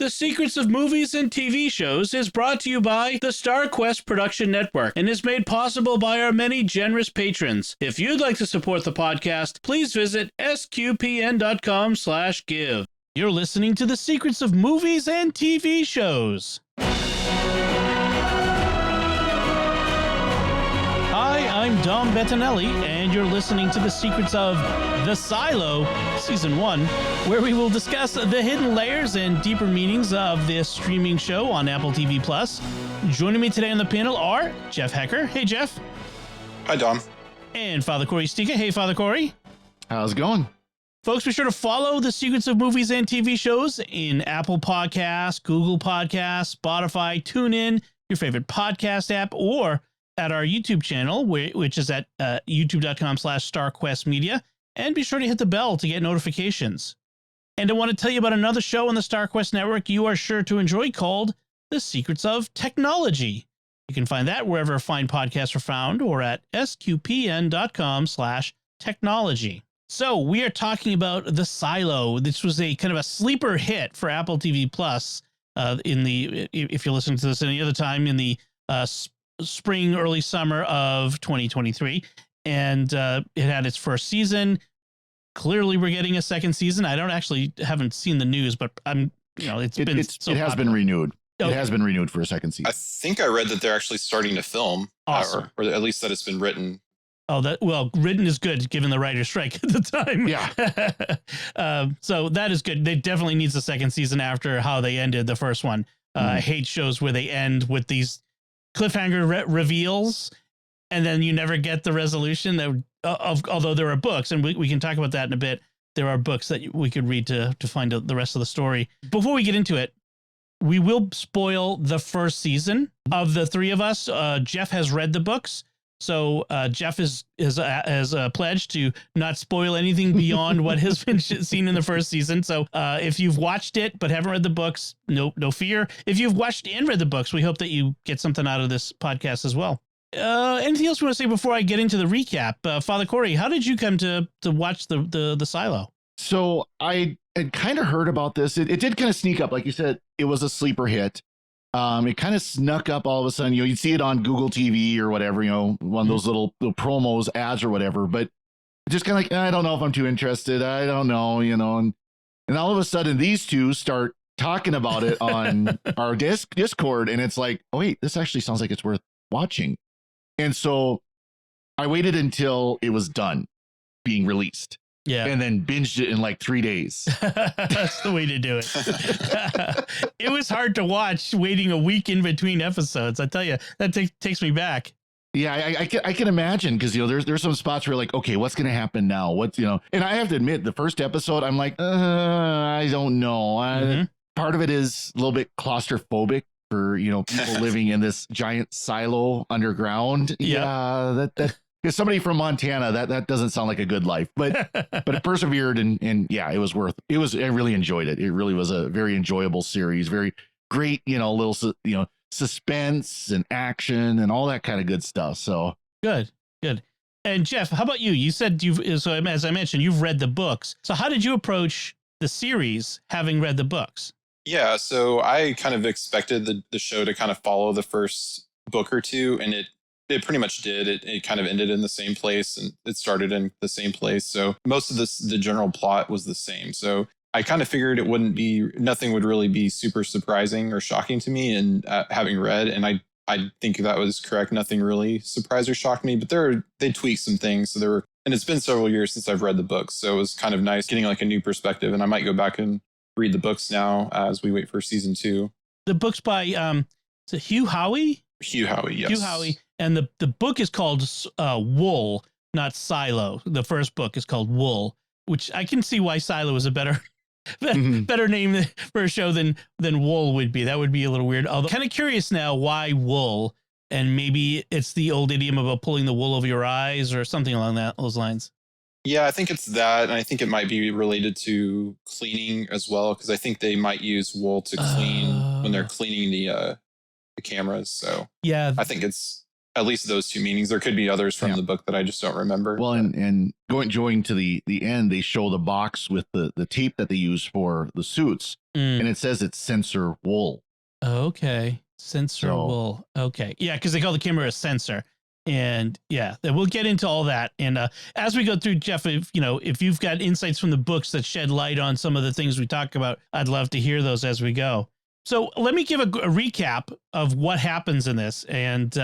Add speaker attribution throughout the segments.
Speaker 1: The Secrets of Movies and TV Shows is brought to you by the StarQuest Production Network and is made possible by our many generous patrons. If you'd like to support the podcast, please visit sqpn.com/give. You're listening to The Secrets of Movies and TV Shows. Hi, I'm Dom Bettinelli, and you're listening to The Secrets of The Silo, Season 1, where we will discuss the hidden layers and deeper meanings of this streaming show on Apple TV+. Joining me today on the panel are Jeff Haecker. Hey, Jeff.
Speaker 2: Hi, Dom.
Speaker 1: And Father Cory Sticha. Hey, Father Cory.
Speaker 3: How's it going?
Speaker 1: Folks, be sure to follow The Secrets of Movies and TV Shows in Apple Podcasts, Google Podcasts, Spotify, TuneIn, your favorite podcast app, or at our YouTube channel, which is at youtube.com/StarQuestMedia. And be sure to hit the bell to get notifications. And I want to tell you about another show on the StarQuest Network you are sure to enjoy called The Secrets of Technology. You can find that wherever fine podcasts are found or at sqpn.com/technology. So we are talking about The Silo. This was a kind of a sleeper hit for Apple TV Plus if you're listening to this any other time in the spring, early summer of 2023. And it had its first season. Clearly, we're getting a second season. I haven't seen the news, but it has been
Speaker 3: renewed.
Speaker 1: Okay.
Speaker 3: It has been renewed for a second season.
Speaker 2: I think I read that they're actually starting to film,
Speaker 1: Awesome.
Speaker 2: or at least that it's been written.
Speaker 1: Oh, written is good given the writer's strike at the time.
Speaker 3: Yeah.
Speaker 1: So that is good. They definitely needs a second season after how they ended the first one. I hate shows where they end with these cliffhanger reveals and then you never get the resolution although there are books, and we can talk about that in a bit. There are books that we could read to find out the rest of the story. Before we get into it, we will spoil the first season. Of the three of us, Jeff has read the books. So Jeff has pledged to not spoil anything beyond what has been seen in the first season. So if you've watched it but haven't read the books, no fear. If you've watched and read the books, we hope that you get something out of this podcast as well. Anything else you want to say before I get into the recap? Father Cory, how did you come to watch the Silo?
Speaker 3: So I had kind of heard about this. It did kind of sneak up. Like you said, it was a sleeper hit. It kind of snuck up all of a sudden. You'd see it on Google TV or whatever, one of those little promos, ads or whatever. But just kind of like, I don't know if I'm too interested. I don't know, and all of a sudden these two start talking about it on our Discord, and it's like, oh wait, this actually sounds like it's worth watching. And so I waited until it was done being released.
Speaker 1: Yeah.
Speaker 3: And then binged it in like 3 days.
Speaker 1: That's the way to do it. It was hard to watch waiting a week in between episodes. I tell you, that takes me back.
Speaker 3: Yeah, I can imagine, because there's some spots where like, okay, what's going to happen now? What's and I have to admit, the first episode, I'm like, I don't know. Part of it is a little bit claustrophobic for people living in this giant silo underground. Yeah, that is somebody from Montana. That doesn't sound like a good life, but it persevered, and yeah, it was worth. I really enjoyed it. It really was a very enjoyable series. Very great, little suspense and action and all that kind of good stuff. So
Speaker 1: good. And Jeff, how about you? You said so as I mentioned, you've read the books. So how did you approach the series having read the books?
Speaker 2: Yeah, so I kind of expected the show to kind of follow the first book or two, and it pretty much did. It kind of ended in the same place, and it started in the same place. So most of the general plot was the same. So I kind of figured nothing would really be super surprising or shocking to me, and having read, and I think that was correct. Nothing really surprised or shocked me, but they tweaked some things. So and it's been several years since I've read the books, so it was kind of nice getting like a new perspective, and I might go back and read the books now as we wait for season 2. The
Speaker 1: book's by is it Hugh Howey?
Speaker 2: Hugh Howey, yes.
Speaker 1: Hugh Howey, and the book is called Wool, not Silo. The first book is called Wool, which I can see why Silo is a better name for a show than Wool would be. That would be a little weird. Although kind of curious now why wool, and maybe it's the old idiom about pulling the wool over your eyes or something along those lines.
Speaker 2: Yeah, I think it's that, and I think it might be related to cleaning as well, because I think they might use wool to clean when they're cleaning the cameras. So
Speaker 1: yeah,
Speaker 2: I think at least those two meanings. There could be others from the book that I just don't remember.
Speaker 3: Well, and going to the end, they show the box with the tape that they use for the suits, and it says it's sensor wool.
Speaker 1: Okay. Sensor wool. Okay. Yeah, because they call the camera a sensor. And yeah, we'll get into all that. And as we go through, Jeff, if you've got insights from the books that shed light on some of the things we talk about, I'd love to hear those as we go. So let me give a recap of what happens in this. And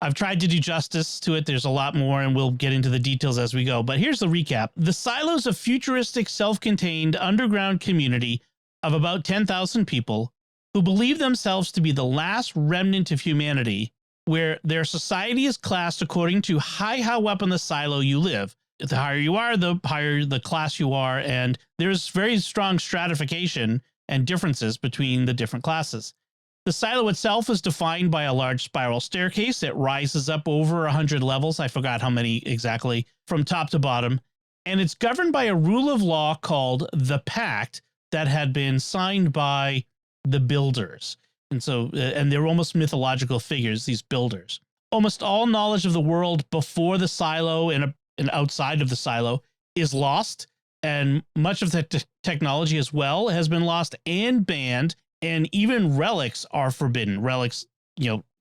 Speaker 1: I've tried to do justice to it. There's a lot more, and we'll get into the details as we go. But here's the recap. The Silo's a futuristic, self-contained underground community of about 10,000 people who believe themselves to be the last remnant of humanity, where their society is classed according to how up in the silo you live. The higher you are, the higher the class you are, and there's very strong stratification and differences between the different classes. The silo itself is defined by a large spiral staircase that rises up over 100 levels. I forgot how many exactly, from top to bottom. And it's governed by a rule of law called the Pact that had been signed by the builders. And so, and they're almost mythological figures, these builders. Almost all knowledge of the world before the silo and outside of the silo is lost. And much of the technology as well has been lost and banned. And even relics are forbidden. Relics,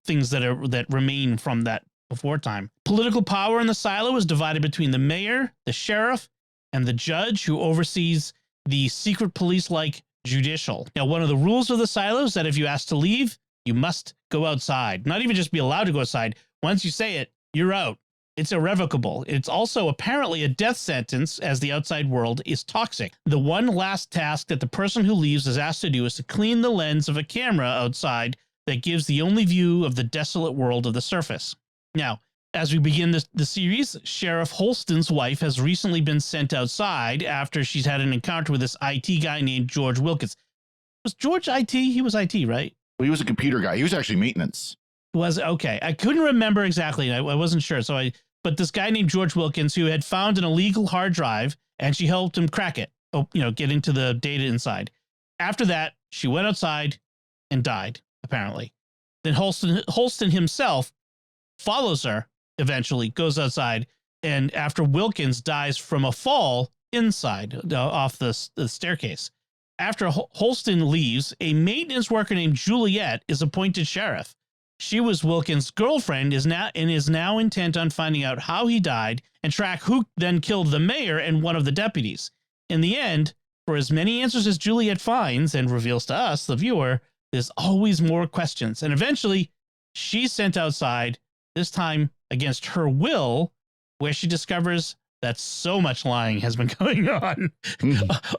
Speaker 1: things that remain from that before time. Political power in the silo is divided between the mayor, the sheriff, and the judge, who oversees the secret police-like judicial. Now, one of the rules of the silo is that if you ask to leave, you must go outside. Not even just be allowed to go outside. Once you say it, you're out. It's irrevocable. It's also apparently a death sentence, as the outside world is toxic. The one last task that the person who leaves is asked to do is to clean the lens of a camera outside that gives the only view of the desolate world of the surface. Now, as we begin the series, Sheriff Holston's wife has recently been sent outside after she's had an encounter with this IT guy named George Wilkins. Was George IT? He was IT, right?
Speaker 3: Well, he was a computer guy. He was actually maintenance.
Speaker 1: Was okay. I couldn't remember exactly. I wasn't sure. But this guy named George Wilkins, who had found an illegal hard drive, and she helped him crack it. Get into the data inside. After that, she went outside and died, apparently. Then Holston himself follows her, eventually goes outside, and after Wilkins dies from a fall inside off the staircase. After Holston leaves, a maintenance worker named Juliet is appointed sheriff. She was Wilkins' girlfriend, is now intent on finding out how he died and track who then killed the mayor and one of the deputies. In the end, for as many answers as Juliet finds and reveals to us, the viewer, there's always more questions. And eventually, she's sent outside, this time against her will, where she discovers that so much lying has been going on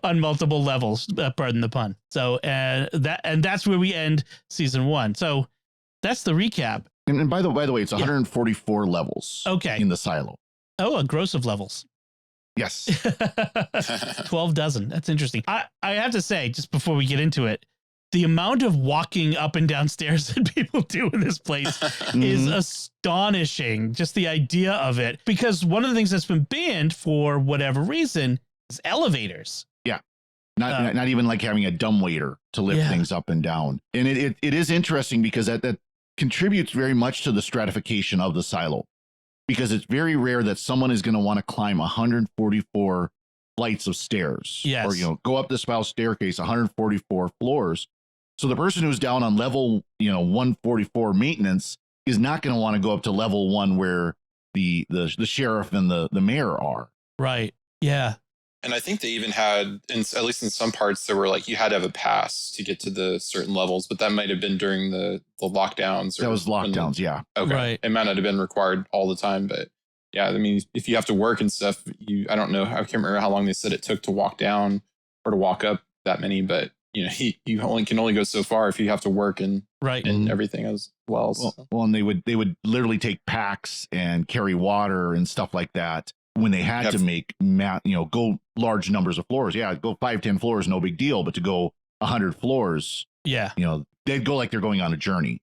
Speaker 1: on multiple levels. Pardon the pun. So, that's where we end season 1. So that's the recap.
Speaker 3: And by the way, it's 144 levels.
Speaker 1: Okay.
Speaker 3: In the silo.
Speaker 1: Oh, a gross of levels.
Speaker 3: Yes.
Speaker 1: 12 dozen. That's interesting. I have to say, just before we get into it, the amount of walking up and down stairs that people do in this place is astonishing. Just the idea of it, because one of the things that's been banned for whatever reason is elevators.
Speaker 3: Yeah. Not even like having a dumbwaiter to lift things up and down. And it is interesting because that contributes very much to the stratification of the silo, because it's very rare that someone is going to want to climb 144 flights of stairs, or go up the spiral staircase 144 floors. So the person who's down on level 144 maintenance is not going to want to go up to level 1 where the sheriff and the mayor are.
Speaker 1: Right. Yeah.
Speaker 2: And I think they even had, at least in some parts, there were like you had to have a pass to get to the certain levels, but that might have been during the lockdowns.
Speaker 3: That was lockdowns, yeah.
Speaker 2: Okay.
Speaker 1: Right.
Speaker 2: It might not have been required all the time, but yeah, I mean, if you have to work and stuff, I don't know, I can't remember how long they said it took to walk down or to walk up that many, but you can only go so far if you have to work and everything as well.
Speaker 3: Well, and they would literally take packs and carry water and stuff like that when they had to make go large numbers of floors. Yeah, go 5-10 floors, no big deal, but to go 100 floors, they'd go like they're going on a journey.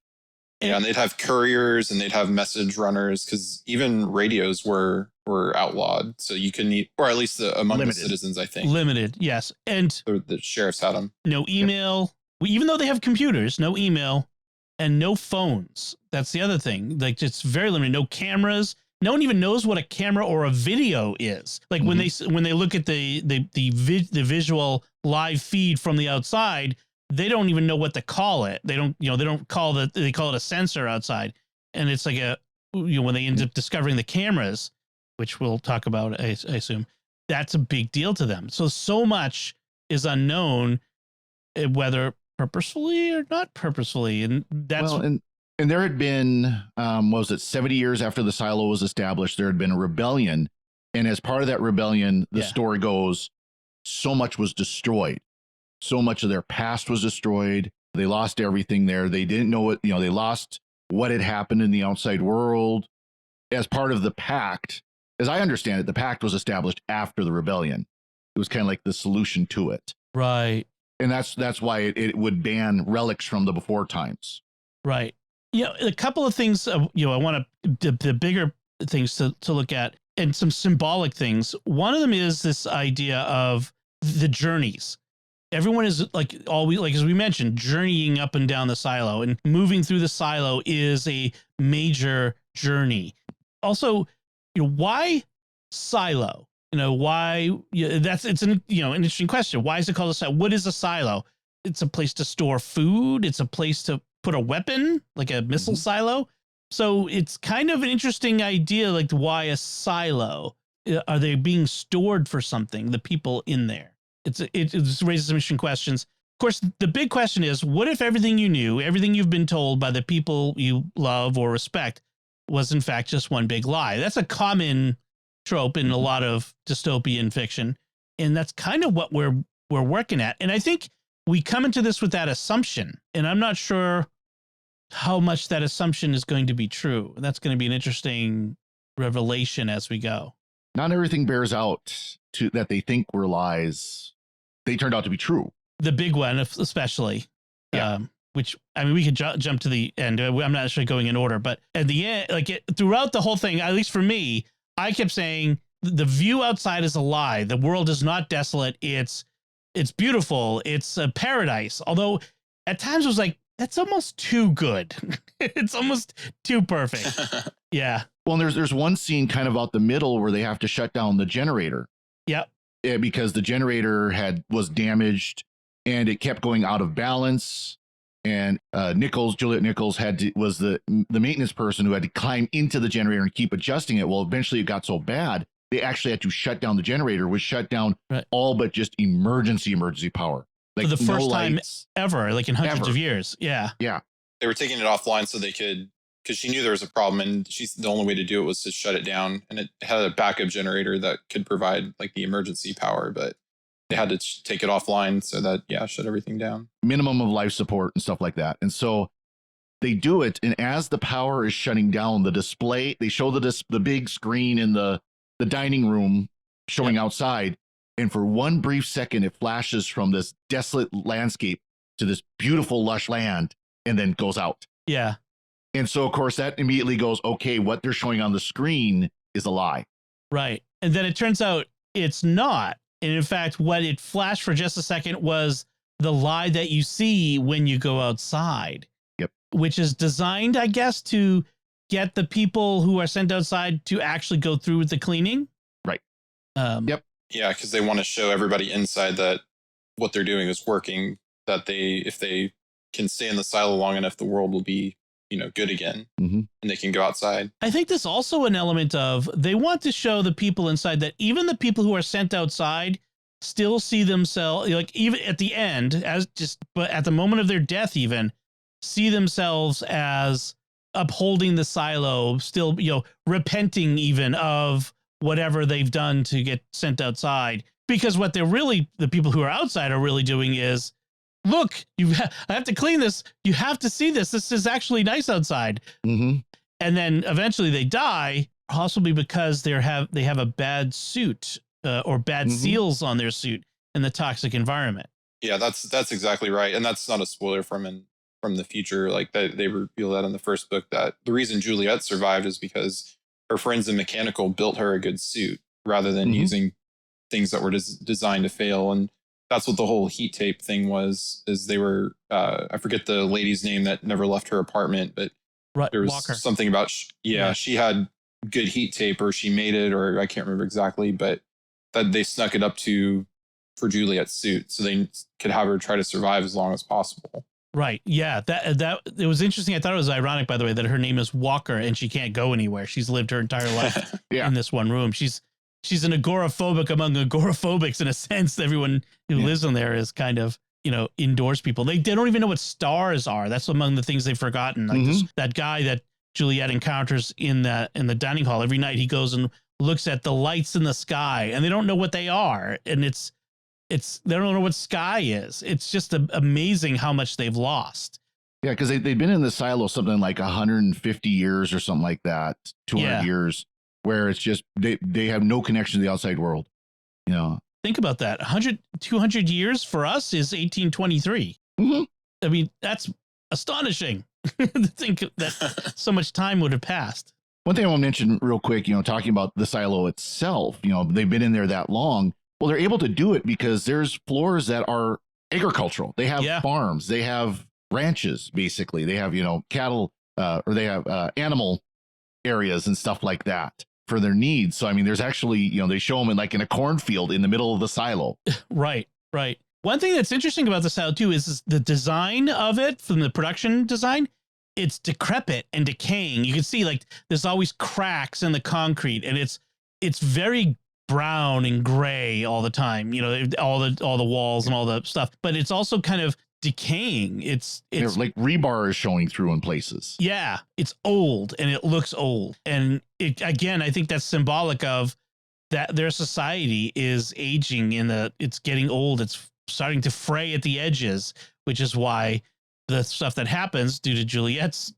Speaker 2: Yeah, and they'd have couriers and they'd have message runners, because even radios were outlawed. So you couldn't, or at least among the citizens, I think.
Speaker 1: Limited, yes. And
Speaker 2: the sheriffs had them.
Speaker 1: No email. Even though they have computers, no email, and no phones. That's the other thing. Like, it's very limited. No cameras. No one even knows what a camera or a video is. Like when they look at the visual live feed from the outside, they don't even know what to call it. They don't call they call it a sensor outside. And it's like when they end up discovering the cameras, which we'll talk about, I assume, that's a big deal to them. So much is unknown, whether purposefully or not purposefully. And that's
Speaker 3: and there had been, what was it, 70 years after the silo was established, there had been a rebellion. And as part of that rebellion, the story goes, so much was destroyed. So much of their past was destroyed. They lost everything there. They didn't know what, they lost what had happened in the outside world. As part of the pact, as I understand it, the pact was established after the rebellion. It was kind of like the solution to it.
Speaker 1: Right.
Speaker 3: And that's why it would ban relics from the before times.
Speaker 1: Right. A couple of things, I want the bigger things to look at, and some symbolic things. One of them is this idea of the journeys. Everyone is as we mentioned, journeying up and down the silo, and moving through the silo is a major journey. Also, why silo? Why? It's an interesting question. Why is it called a silo? What is a silo? It's a place to store food. It's a place to put a weapon, like a missile silo. So it's kind of an interesting idea, like why a silo? Are they being stored for something? The people in there. It raises some interesting questions. Of course, the big question is, what if everything you knew, everything you've been told by the people you love or respect, was in fact just one big lie? That's a common trope in a lot of dystopian fiction, and that's kind of what we're working at. And I think we come into this with that assumption, and I'm not sure how much that assumption is going to be true. That's going to be an interesting revelation as we go.
Speaker 3: Not everything bears out that they think were lies. They turned out to be true.
Speaker 1: The big one, especially, which, I mean, we could jump to the end. I'm not actually going in order, but at the end, throughout the whole thing, at least for me, I kept saying the view outside is a lie. The world is not desolate. It's beautiful. It's a paradise. Although at times it was like, that's almost too good. It's almost too perfect. Yeah.
Speaker 3: Well, and there's one scene kind of out the middle where they have to shut down the generator.
Speaker 1: Yep.
Speaker 3: Because the generator was damaged and it kept going out of balance. And Juliet Nichols was the maintenance person who had to climb into the generator and keep adjusting it. Well, eventually it got so bad, they actually had to shut down the generator, which shut down all but just emergency power. Like
Speaker 1: for the first time ever, like in hundreds of years. Yeah.
Speaker 3: Yeah.
Speaker 2: They were taking it offline so they could, because she knew there was a problem, and the only way to do it was to shut it down. And it had a backup generator that could provide like the emergency power, but they had to take it offline so that, shut everything down.
Speaker 3: Minimum of life support and stuff like that. And so they do it. And as the power is shutting down, the display, they show the big screen in the dining room showing outside. And for one brief second, it flashes from this desolate landscape to this beautiful, lush land, and then goes out.
Speaker 1: Yeah.
Speaker 3: And so, of course, that immediately goes, okay, what they're showing on the screen is a lie.
Speaker 1: Right. And then it turns out it's not. And in fact, what it flashed for just a second was the lie that you see when you go outside.
Speaker 3: Yep.
Speaker 1: Which is designed, I guess, to get the people who are sent outside to actually go through with the cleaning.
Speaker 3: Right.
Speaker 2: Yep. Yeah, because they want to show everybody inside that what they're doing is working, that if they can stay in the silo long enough, the world will be, good again, and they can go outside.
Speaker 1: I think there's also an element of they want to show the people inside that even the people who are sent outside still see themselves, like even at the end, but at the moment of their death, even see themselves as upholding the silo, still, repenting even of whatever they've done to get sent outside. Because what the people who are outside are really doing is, look, I have to clean this. You have to see this. This is actually nice outside.
Speaker 3: Mm-hmm.
Speaker 1: And then eventually they die, possibly because they have a bad suit or bad seals on their suit in the toxic environment.
Speaker 2: Yeah, that's exactly right. And that's not a spoiler from the future. Like they reveal that in the first book, that the reason Juliet survived is because her friends in mechanical built her a good suit rather than using things that were designed to fail. And that's what the whole heat tape thing was, is they were, I forget the lady's name that never left her apartment, but there was
Speaker 1: Walker.
Speaker 2: something about, she had good heat tape, or she made it, or I can't remember exactly, but that they snuck it up for Juliet's suit so they could have her try to survive as long as possible.
Speaker 1: Right. Yeah. That it was interesting. I thought it was ironic, by the way, that her name is Walker and she can't go anywhere. She's lived her entire life in this one room. She's an agoraphobic among agoraphobics, in a sense. Everyone who lives in there is kind of, indoors people. They don't even know what stars are. That's among the things they've forgotten. Like that guy that Juliet encounters in the dining hall every night, he goes and looks at the lights in the sky, and they don't know what they are. And they don't know what sky is. It's just amazing how much they've lost.
Speaker 3: Yeah, because they've been in the silo something like 150 years or something like that, 200 years, where it's just they have no connection to the outside world.
Speaker 1: Think about that. 200 years for us is 1823. I mean, that's astonishing to think that so much time would have passed.
Speaker 3: One thing I want to mention real quick, talking about the silo itself, they've been in there that long. Well, they're able to do it because there's floors that are agricultural. They have farms, they have ranches, basically. They have, cattle, or they have animal areas and stuff like that for their needs. So, I mean, there's actually, they show them in a cornfield in the middle of the silo.
Speaker 1: Right. One thing that's interesting about the silo too is the design of it, from the production design. It's decrepit and decaying. You can see there's always cracks in the concrete, and it's very brown and gray all the time, all the walls and all the stuff, but it's also kind of decaying. It's
Speaker 3: like rebar is showing through in places.
Speaker 1: Yeah, it's old and it looks old. And again, I think that's symbolic of that their society is aging it's getting old. It's starting to fray at the edges, which is why the stuff that happens due to Juliet's,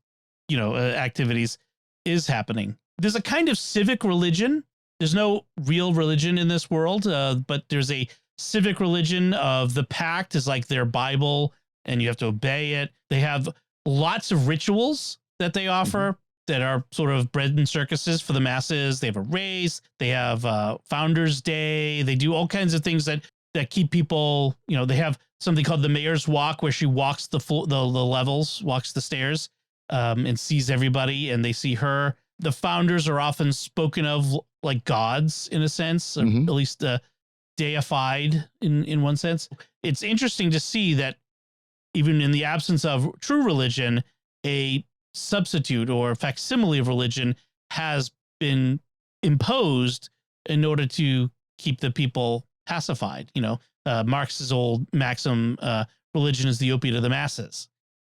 Speaker 1: activities is happening. There's a kind of civic religion. There's no real religion in this world, but there's a civic religion of the pact is like their Bible, and you have to obey it. They have lots of rituals that they offer that are sort of bread and circuses for the masses. They have a race. They have Founders Day. They do all kinds of things that keep people, they have something called the Mayor's Walk, where she walks the levels, walks the stairs, and sees everybody, and they see her. The founders are often spoken of like gods in a sense, or at least deified in one sense. It's interesting to see that even in the absence of true religion, a substitute or facsimile of religion has been imposed in order to keep the people pacified. Marx's old maxim, religion is the opiate of the masses.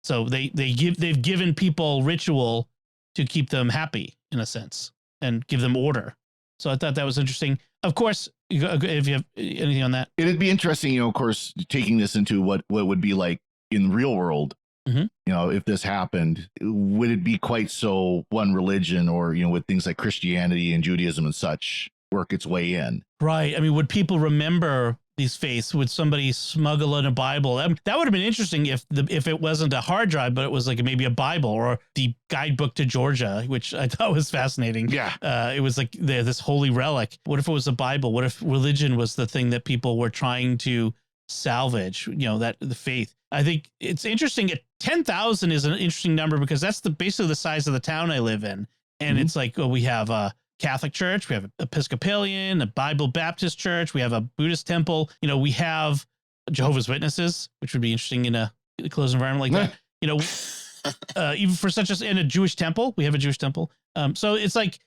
Speaker 1: So they've given people ritual to keep them happy in a sense and give them order. So I thought that was interesting. Of course, if you have anything on that,
Speaker 3: it'd be interesting, of course, taking this into what would be like in the real world. If this happened, would it be quite so one religion, or, with things like Christianity and Judaism and such work its way in?
Speaker 1: Right. I mean, would people remember these faiths? Would somebody smuggle in a Bible? That would have been interesting if it wasn't a hard drive, but it was like maybe a Bible or the guidebook to Georgia, which I thought was fascinating.
Speaker 3: Yeah.
Speaker 1: It was like this holy relic. What if it was a Bible? What if religion was the thing that people were trying to salvage, that the faith? I think it's interesting. 10,000 is an interesting number because that's basically the size of the town I live in. And it's like, we have a Catholic church, we have an Episcopalian, a Bible Baptist church, we have a Buddhist temple, we have Jehovah's Witnesses, which would be interesting in a closed environment like that. Even for in a Jewish temple, we have a Jewish temple. So it's like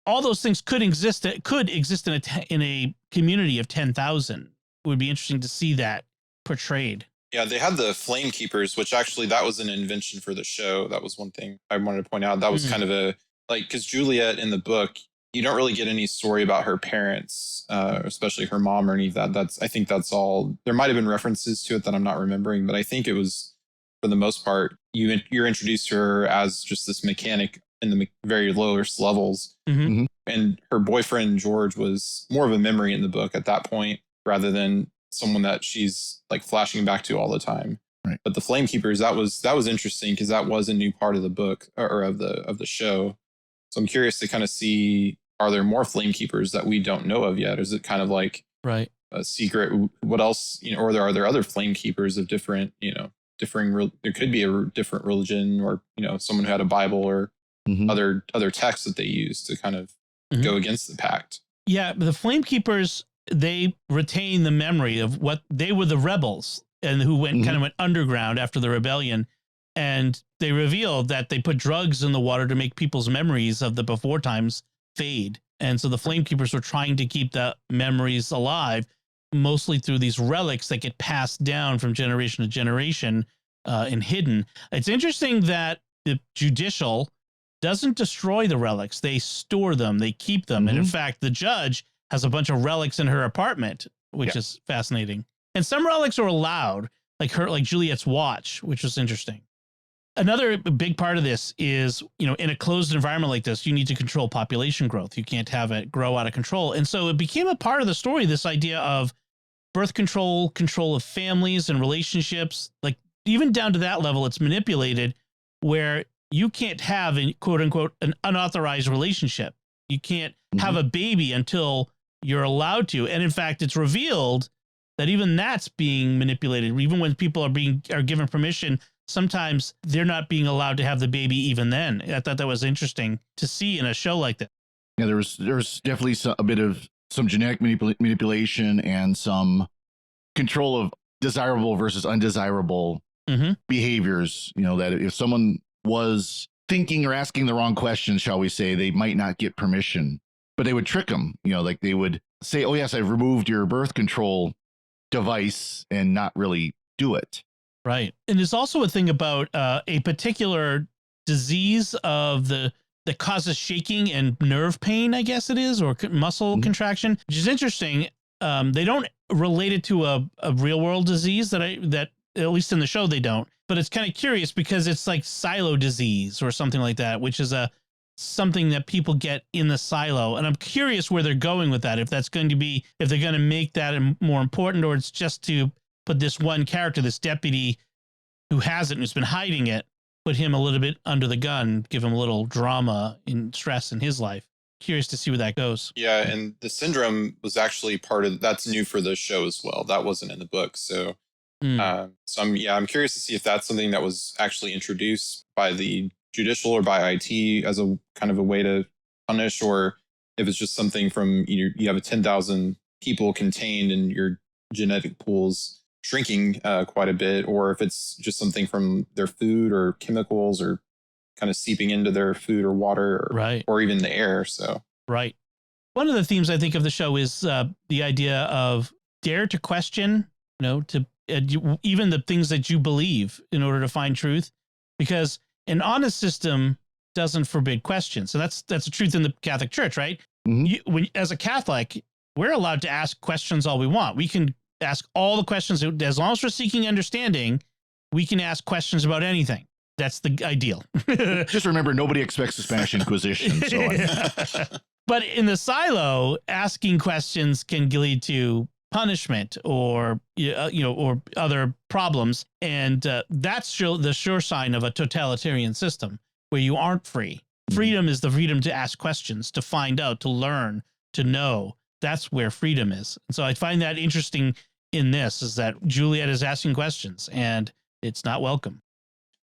Speaker 1: all those things could exist in a community of 10,000. It would be interesting to see that portrayed.
Speaker 2: Yeah, they had the Flame Keepers, which actually that was an invention for the show. That was one thing I wanted to point out. That was kind of because Juliet in the book, you don't really get any story about her parents, especially her mom or any of that. I think that's all. There might have been references to it that I'm not remembering, but I think it was, for the most part, you're introduced to her as just this mechanic in the very lowest levels. And her boyfriend, George, was more of a memory in the book at that point, rather than someone that she's like flashing back to all the time.
Speaker 3: Right.
Speaker 2: But the Flame Keepers, that was interesting because that was a new part of the book or of the show. So I'm curious to kind of see, are there more Flame Keepers that we don't know of yet? Or is it kind of like a secret. What else, or are there other flame keepers of different, there could be a different religion, or, someone who had a Bible or other texts that they use to kind of go against the pact.
Speaker 1: Yeah. The flame keepers, they retain the memory of what they were, the rebels, and who went underground after the rebellion. And they revealed that they put drugs in the water to make people's memories of the before times fade. And so the flame keepers were trying to keep the memories alive, mostly through these relics that get passed down from generation to generation and hidden. It's interesting that the judicial doesn't destroy the relics. They store them, they keep them. And in fact, the judge has a bunch of relics in her apartment, which is fascinating. And some relics are allowed, like Juliet's watch, which was interesting. Another big part of this is, in a closed environment like this, you need to control population growth. You can't have it grow out of control. And so it became a part of the story, this idea of birth control, control of families and relationships, like even down to that level, it's manipulated where you can't have, quote unquote, an unauthorized relationship. You can't have a baby until you're allowed to. And in fact, it's revealed that even that's being manipulated. Even when people are given permission, sometimes they're not being allowed to have the baby even then. I thought that was interesting to see in a show like that.
Speaker 3: Yeah, there's definitely a bit of some genetic manipulation and some control of desirable versus undesirable behaviors. That if someone was thinking or asking the wrong questions, shall we say, they might not get permission, but they would trick them. Like they would say, "Oh yes, I've removed your birth control device," and not really do it.
Speaker 1: Right. And there's also a thing about a particular disease of that causes shaking and nerve pain, I guess it is, or muscle contraction, which is interesting. They don't relate it to a real world disease that at least in the show they don't, but it's kind of curious because it's like silo disease or something like that, which is something that people get in the silo. And I'm curious where they're going with that. If that's going to be, if they're going to make that more important, or it's just to put this one character, this deputy who has it and who's been hiding it, put him a little bit under the gun, give him a little drama and stress in his life. Curious to see where that goes.
Speaker 2: Yeah, and the syndrome was actually that's new for the show as well. That wasn't in the book. So I'm curious to see if that's something that was actually introduced by the judicial or by IT as a kind of a way to punish, or if it's just something from you have 10,000 people contained in your genetic pools shrinking quite a bit, or if it's just something from their food or chemicals or kind of seeping into their food or water, or even the air. So one of the themes I think of the show is the idea of dare to question, to even the things that you believe in order to find truth, because an honest system doesn't forbid questions. So that's the truth in the Catholic Church, right? As a Catholic, we're allowed to ask questions all we want. We can ask all the questions. As long as we're seeking understanding, we can ask questions about anything. That's the ideal.
Speaker 3: Just remember, nobody expects the Spanish Inquisition. So
Speaker 1: But in the silo, asking questions can lead to punishment or other problems. And that's the sure sign of a totalitarian system where you aren't free. Freedom is the freedom to ask questions, to find out, to learn, to know. That's where freedom is. And so I find that interesting in this, is that Juliet is asking questions and it's not welcome.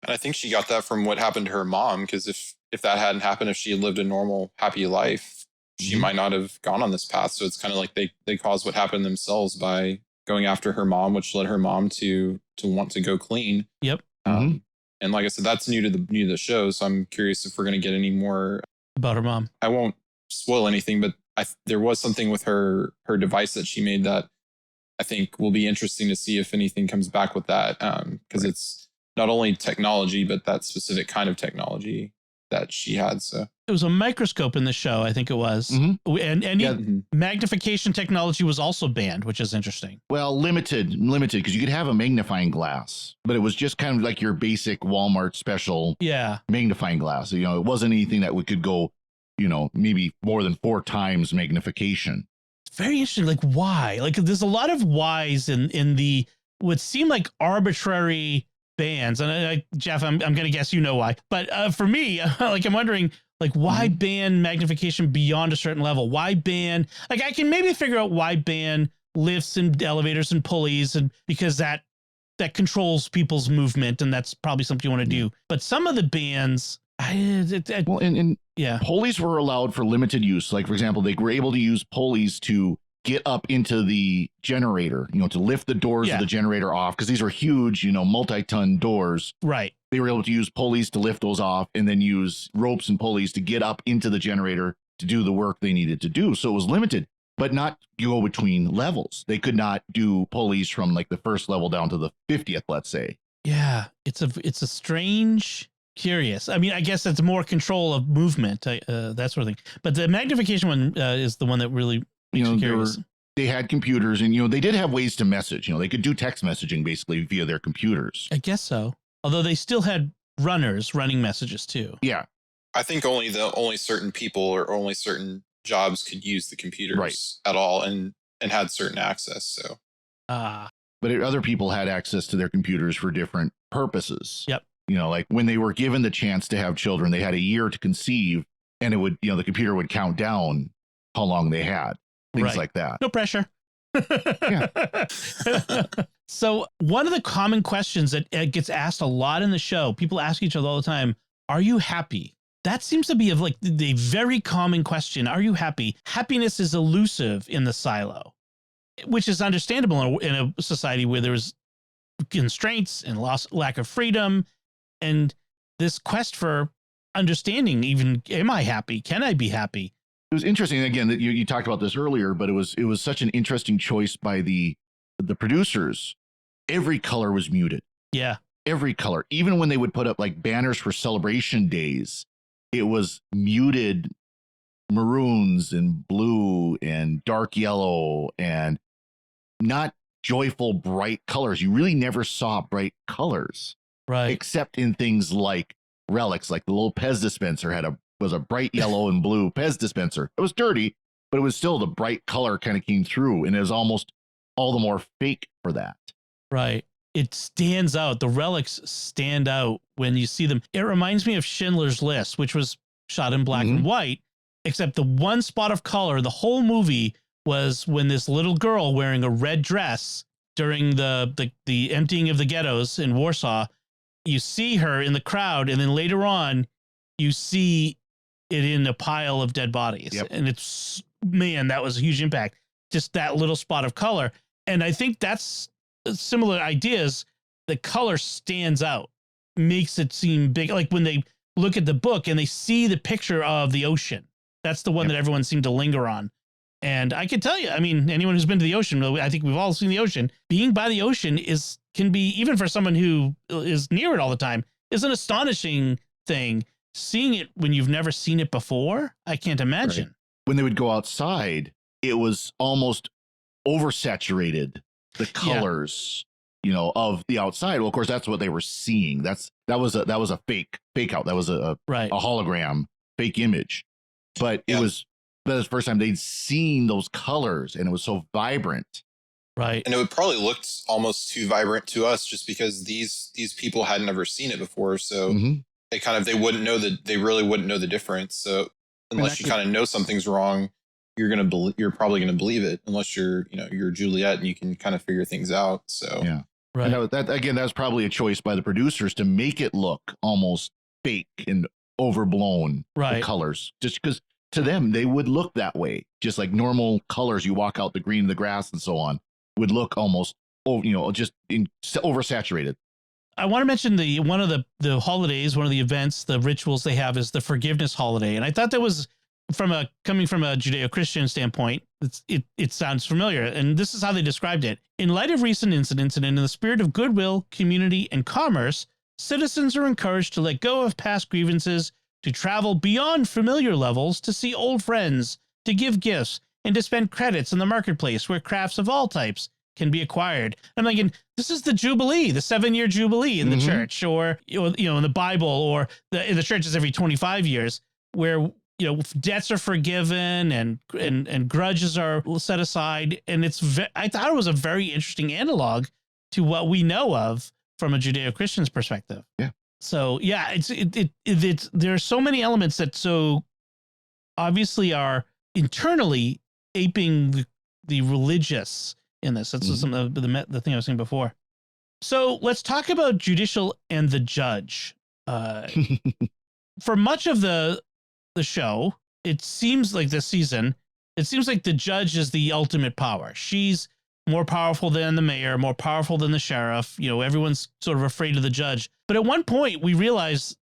Speaker 2: And I think she got that from what happened to her mom, because if that hadn't happened, if she had lived a normal, happy life, she might not have gone on this path. So it's kind of like they caused what happened themselves by going after her mom, which led her mom to want to go clean.
Speaker 1: Yep.
Speaker 2: And like I said, that's new to the show. So I'm curious if we're going to get any more
Speaker 1: about her mom.
Speaker 2: I won't spoil anything, but there was something with her device that she made that I think will be interesting to see if anything comes back with that. Because it's not only technology, but that specific kind of technology that she had. So
Speaker 1: it was a microscope in the show, I think it was. And magnification technology was also banned, which is interesting.
Speaker 3: Well, limited, because you could have a magnifying glass, but it was just kind of like your basic Walmart special magnifying glass. It wasn't anything that we could go, maybe more than 4 times magnification.
Speaker 1: It's very interesting. Like, why? Like, there's a lot of whys in the would seem like arbitrary bans. And Jeff, I'm going to guess why. But for me, I'm wondering, why ban magnification beyond a certain level? Why ban? I can maybe figure out why ban lifts and elevators and pulleys, and because that controls people's movement, and that's probably something you want to do. But some of the bands,
Speaker 3: pulleys were allowed for limited use. Like, for example, they were able to use pulleys to get up into the generator, to lift the doors of the generator off, because these are huge, multi-ton doors.
Speaker 1: Right.
Speaker 3: They were able to use pulleys to lift those off, and then use ropes and pulleys to get up into the generator to do the work they needed to do. So it was limited, but not go between levels. They could not do pulleys from like the first level down to the 50th, let's say.
Speaker 1: Yeah, it's a strange, curious. I mean, I guess it's more control of movement, that sort of thing. But the magnification one is the one that really makes me curious.
Speaker 3: They had computers, and they did have ways to message. They could do text messaging basically via their computers.
Speaker 1: I guess so. Although they still had runners running messages too.
Speaker 3: Yeah.
Speaker 2: I think only certain people or only certain jobs could use the computers at all and had certain access. So,
Speaker 3: but other people had access to their computers for different purposes.
Speaker 1: Yep.
Speaker 3: Like when they were given the chance to have children, they had a year to conceive, and it would, the computer would count down how long they had, things like that.
Speaker 1: No pressure. So one of the common questions that gets asked a lot in the show, people ask each other all the time, are you happy? That seems to be like the very common question. Are you happy? Happiness is elusive in the silo, which is understandable in a society where there's constraints and lack of freedom, and this quest for understanding. Even, am I happy? Can I be happy?
Speaker 3: It was interesting, again, that you talked about this earlier, but it was such an interesting choice by the producers. Every color was muted.
Speaker 1: Yeah.
Speaker 3: Every color. Even when they would put up like banners for celebration days, it was muted maroons and blue and dark yellow, and not joyful, bright colors. You really never saw bright colors.
Speaker 1: Right.
Speaker 3: Except in things like relics, like the little Pez dispenser was a bright yellow and blue Pez dispenser. It was dirty, but it was still the bright color kind of came through, and it was almost all the more fake for that.
Speaker 1: Right. It stands out. The relics stand out when you see them. It reminds me of Schindler's List, which was shot in black and white, except the one spot of color, the whole movie, was when this little girl wearing a red dress during the emptying of the ghettos in Warsaw, you see her in the crowd, and then later on you see it in a pile of dead bodies. Yep. And it's, man, that was a huge impact. Just that little spot of color. And I think that's similar ideas. The color stands out, makes it seem big. Like when they look at the book and they see the picture of the ocean, that's the one that everyone seemed to linger on. And I can tell you, I mean, anyone who's been to the ocean, I think we've all seen the ocean. Being by the ocean can be, even for someone who is near it all the time, is an astonishing thing. Seeing it when you've never seen it before, I can't imagine.
Speaker 3: Right. When they would go outside, it was almost oversaturated, the colors, of the outside. Well, of course, that's what they were seeing. That was a fake out. That was a hologram, fake image. But it was the first time they'd seen those colors, and it was so vibrant.
Speaker 1: Right.
Speaker 2: And it would probably look almost too vibrant to us, just because these people had never seen it before. So they wouldn't know they really wouldn't know the difference. So unless you kind of know something's wrong, you're probably going to believe it, unless you're Juliet and you can kind of figure things out. So
Speaker 3: yeah.
Speaker 1: Right.
Speaker 3: And that was probably a choice by the producers to make it look almost fake and overblown.
Speaker 1: Right.
Speaker 3: The colors, just because to them they would look that way, just like normal colors. You walk out, the green, the grass, and so on would look almost, just oversaturated.
Speaker 1: I want to mention one of the holidays, one of the events, the rituals they have is the forgiveness holiday. And I thought that was coming from a Judeo-Christian standpoint, it sounds familiar. And this is how they described it. In light of recent incidents and in the spirit of goodwill, community, and commerce, citizens are encouraged to let go of past grievances, to travel beyond familiar levels, to see old friends, to give gifts, and to spend credits in the marketplace where crafts of all types can be acquired. I'm thinking, this is the Jubilee, the 7-year Jubilee in the church, or in the Bible, or in the church is every 25 years, where debts are forgiven and grudges are set aside. And I thought it was a very interesting analog to what we know of from a Judeo-Christian's perspective.
Speaker 3: Yeah.
Speaker 1: So yeah, there are so many elements that so obviously are internally aping the religious in this. That's some of the thing I was saying before. So let's talk about Judicial and the Judge. For much of the show, it seems like this season, it seems like the Judge is the ultimate power. She's more powerful than the mayor, more powerful than the sheriff. You know, everyone's sort of afraid of the Judge. But at one point, we realize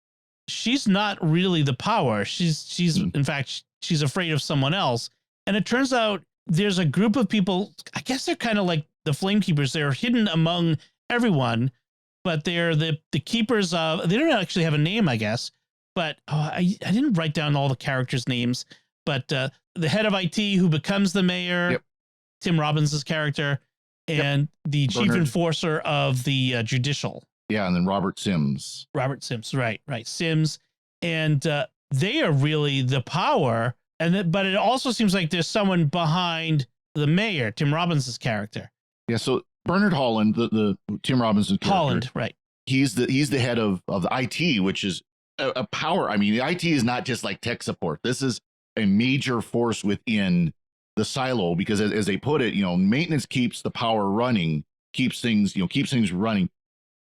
Speaker 1: she's not really the power. She's in fact, she's afraid of someone else. And it turns out there's a group of people, I guess they're kind of like the Flamekeepers. They're hidden among everyone, but they're the keepers of, they don't actually have a name, I guess. But I didn't write down all the characters' names, but the head of IT who becomes the mayor, Tim Robbins' character, and the chief enforcer of the Judicial.
Speaker 3: Yeah, and then Robert Sims.
Speaker 1: Right. Sims. And they are really the power. But it also seems like there's someone behind the mayor, Tim Robbins' character.
Speaker 3: Yeah, so Bernard Holland, the Tim Robbins' character.
Speaker 1: Holland, right.
Speaker 3: He's the head of the IT, which is a power. I mean, the IT is not just like tech support. This is a major force within the silo, because as they put it, maintenance keeps the power running, keeps things running.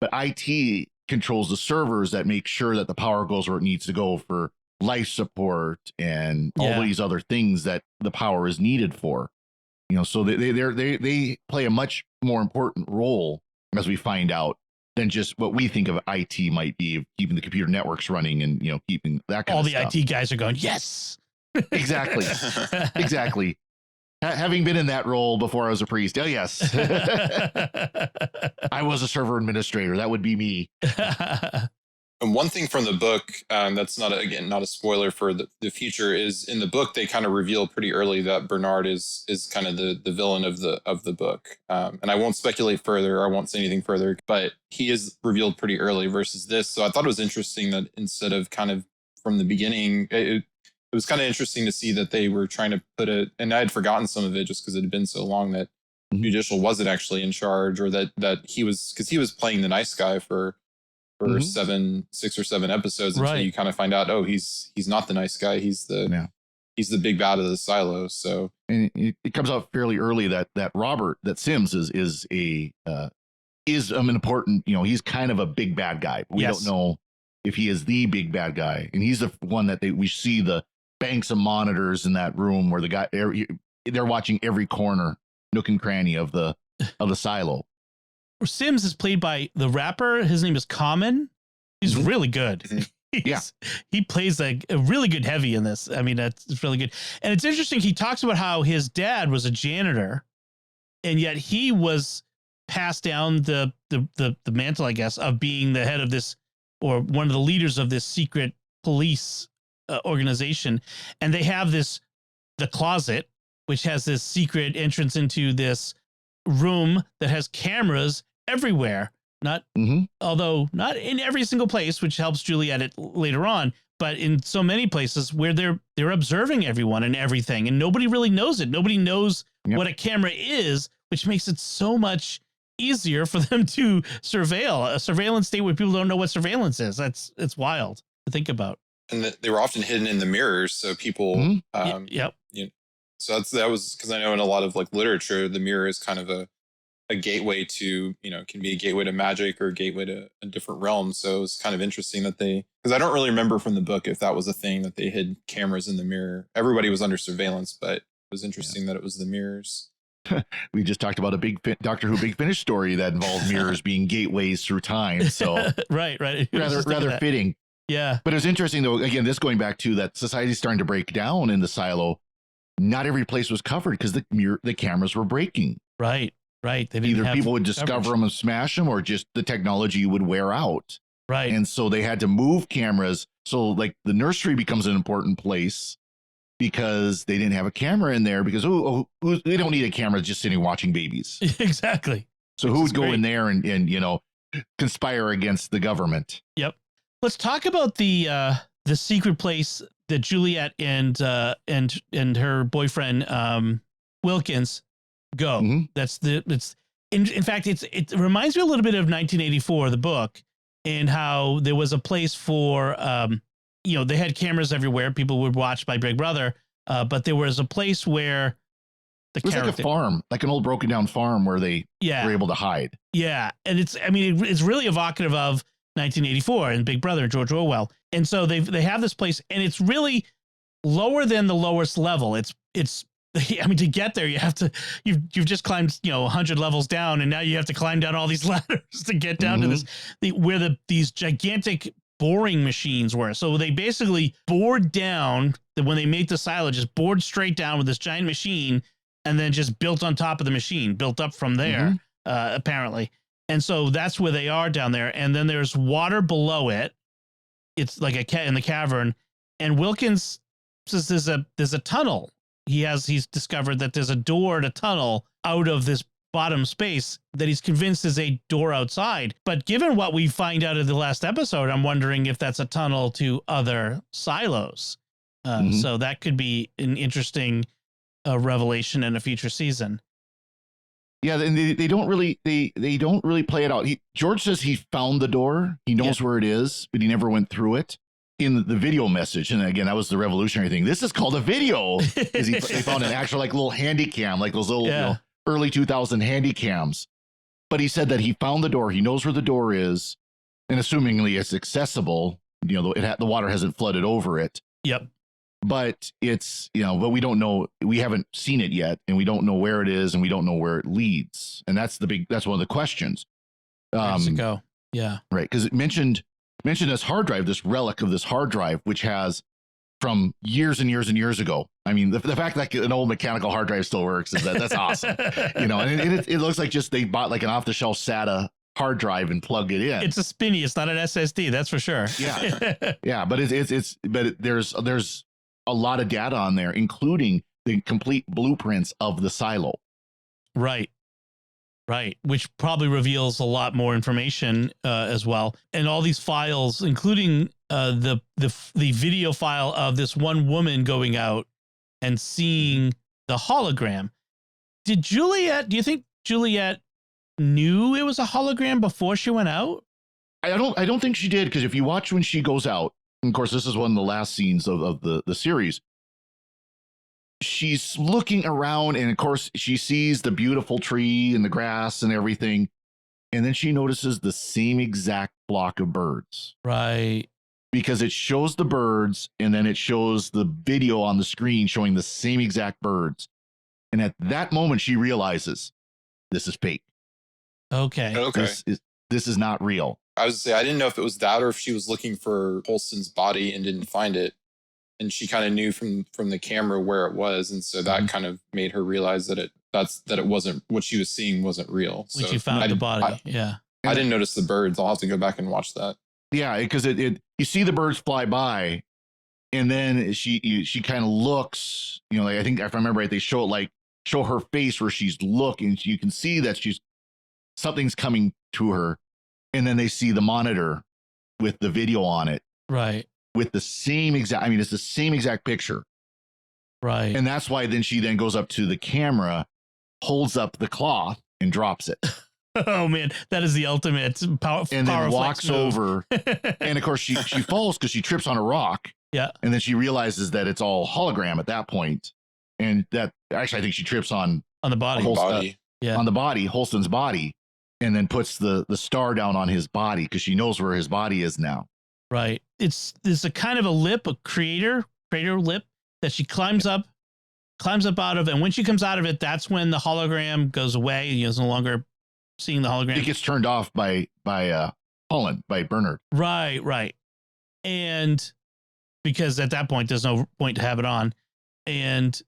Speaker 3: But IT controls the servers that make sure that the power goes where it needs to go for life support and all these other things that the power is needed for. So they play a much more important role, as we find out, than just what we think of IT might be, keeping the computer networks running and keeping that kind
Speaker 1: of
Speaker 3: stuff.
Speaker 1: All the IT guys are going, yes.
Speaker 3: Exactly. Having been in that role before I was a priest, yes. I was a server administrator. That would be me.
Speaker 2: And one thing from the book that's not a spoiler for the future is, in the book they kind of reveal pretty early that Bernard is kind of the villain of the book. And I won't speculate further. I won't say anything further, but he is revealed pretty early versus this. So I thought it was interesting that instead of kind of from the beginning, it was kind of interesting to see that they were trying to put and I had forgotten some of it just because it had been so long, that Judicial wasn't actually in charge, or that he was, because he was playing the nice guy for 6 or 7 episodes until you kind of find out, he's not the nice guy. He's the big bad of the silo. So, and
Speaker 3: it comes out fairly early that Sims is an important, he's kind of a big bad guy. We don't know if he is the big bad guy, and he's the one that we see the banks of monitors in that room where the guy, they're watching every corner, nook and cranny of the silo.
Speaker 1: Sims is played by the rapper. His name is Common. He's really good. He plays a really good heavy in this. I mean, it's really good. And it's interesting. He talks about how his dad was a janitor, and yet he was passed down the mantle, I guess, of being the head of this, or one of the leaders of this secret police organization. And they have the closet, which has this secret entrance into this room that has cameras everywhere. Although not in every single place, which helps Juliet later on, but in so many places where they're observing everyone and everything, and nobody really knows it. Nobody knows what a camera is, which makes it so much easier for them to surveil a surveillance state where people don't know what surveillance is. It's wild to think about.
Speaker 2: And they were often hidden in the mirrors, so people. So that was because I know in a lot of like literature, the mirror is kind of a gateway to, can be a gateway to magic or a gateway to a different realm. So it was kind of interesting that because I don't really remember from the book if that was a thing that they hid cameras in the mirror. Everybody was under surveillance, but it was interesting that it was the mirrors.
Speaker 3: We just talked about a big Doctor Who Big Finish story that involved mirrors being gateways through time. So
Speaker 1: right.
Speaker 3: Rather fitting.
Speaker 1: Yeah.
Speaker 3: But it was interesting though, again, this going back to that society's starting to break down in the silo. Not every place was covered because the cameras were breaking.
Speaker 1: Right. They didn't
Speaker 3: Either people would discover them and smash them, or just the technology would wear out.
Speaker 1: Right.
Speaker 3: And so they had to move cameras. So like the nursery becomes an important place because they didn't have a camera in there, because they don't need a camera just sitting watching babies.
Speaker 1: Exactly.
Speaker 3: So who would go in there and conspire against the government?
Speaker 1: Yep. Let's talk about the secret place that Juliet and her boyfriend Wilkins go. In fact, it reminds me a little bit of 1984, the book, and how there was a place for they had cameras everywhere. People would watch my Big Brother, but there was a place where
Speaker 3: It was like a farm, like an old broken down farm where they were able to hide.
Speaker 1: Yeah. And it's really evocative of 1984 and Big Brother, George Orwell. And so they have this place, and it's really lower than the lowest level. It's to get there, you've just climbed, 100 levels down, and now you have to climb down all these ladders to get down to these gigantic boring machines were. So they basically bored down when they make the silo, just bored straight down with this giant machine, and then just built on top of the machine, built up from there, apparently. And so that's where they are down there. And then there's water below it. It's like in the cavern. And Wilkins says there's a tunnel. He's discovered that there's a door to tunnel out of this bottom space that he's convinced is a door outside. But given what we find out of the last episode, I'm wondering if that's a tunnel to other silos. So that could be an interesting revelation in a future season.
Speaker 3: Yeah, and they don't really play it out. George says he found the door. He knows where it is, but he never went through it. In the video message, and again, that was the revolutionary thing. This is called a video, because he found an actual like little handy cam, like those little early 2000 handy cams. But he said that he found the door. He knows where the door is, and assumingly it's accessible. The water hasn't flooded over it.
Speaker 1: Yep.
Speaker 3: But it's but we don't know. We haven't seen it yet, and we don't know where it is, and we don't know where it leads. And that's one of the questions.
Speaker 1: Where does it go? Yeah.
Speaker 3: Right, because it mentioned this hard drive, this relic of this hard drive, which has from years and years and years ago. I mean, the fact that an old mechanical hard drive still works that's awesome. And it looks like just they bought like an off the shelf SATA hard drive and plugged it in.
Speaker 1: It's a spinny. It's not an SSD. That's for sure.
Speaker 3: Yeah, yeah, but there's a lot of data on there, including the complete blueprints of the silo.
Speaker 1: Right. Right, which probably reveals a lot more information as well, and all these files, including the video file of this one woman going out and seeing the hologram. Do you think Juliet knew it was a hologram before she went out?
Speaker 3: I don't think she did, because if you watch when she goes out, and of course this is one of the last scenes of the series. She's looking around, and of course she sees the beautiful tree and the grass and everything. And then she notices the same exact flock of birds.
Speaker 1: Right.
Speaker 3: Because it shows the birds, and then it shows the video on the screen showing the same exact birds. And at that moment, she realizes this is fake.
Speaker 1: Okay.
Speaker 3: This is not real.
Speaker 2: I was say I didn't know if it was that or if she was looking for Holston's body and didn't find it. And she kind of knew from the camera where it was, and so that kind of made her realize that it wasn't what she was seeing wasn't real.
Speaker 1: When she found the body,
Speaker 2: I didn't notice the birds. I'll have to go back and watch that.
Speaker 3: Yeah, because you see the birds fly by, and then she kind of looks. Like I think if I remember right, they show her face where she's looking. You can see that something's coming to her, and then they see the monitor with the video on it.
Speaker 1: Right.
Speaker 3: With the same exact, it's the same exact picture.
Speaker 1: Right.
Speaker 3: And that's why then she then goes up to the camera, holds up the cloth and drops it.
Speaker 1: Oh man, that is the ultimate power.
Speaker 3: And then walks over. And of course she falls because she trips on a rock.
Speaker 1: Yeah.
Speaker 3: And then she realizes that it's all hologram at that point. And that actually I think she trips on
Speaker 1: the body.
Speaker 3: On the body, Holston's body, and then puts the star down on his body because she knows where his body is now.
Speaker 1: Right. There's a kind of a lip, a crater lip that she climbs up out of. And when she comes out of it, that's when the hologram goes away. And is no longer seeing the hologram.
Speaker 3: It gets turned off by Holland, by Bernard.
Speaker 1: Right. And because at that point, there's no point to have it on. And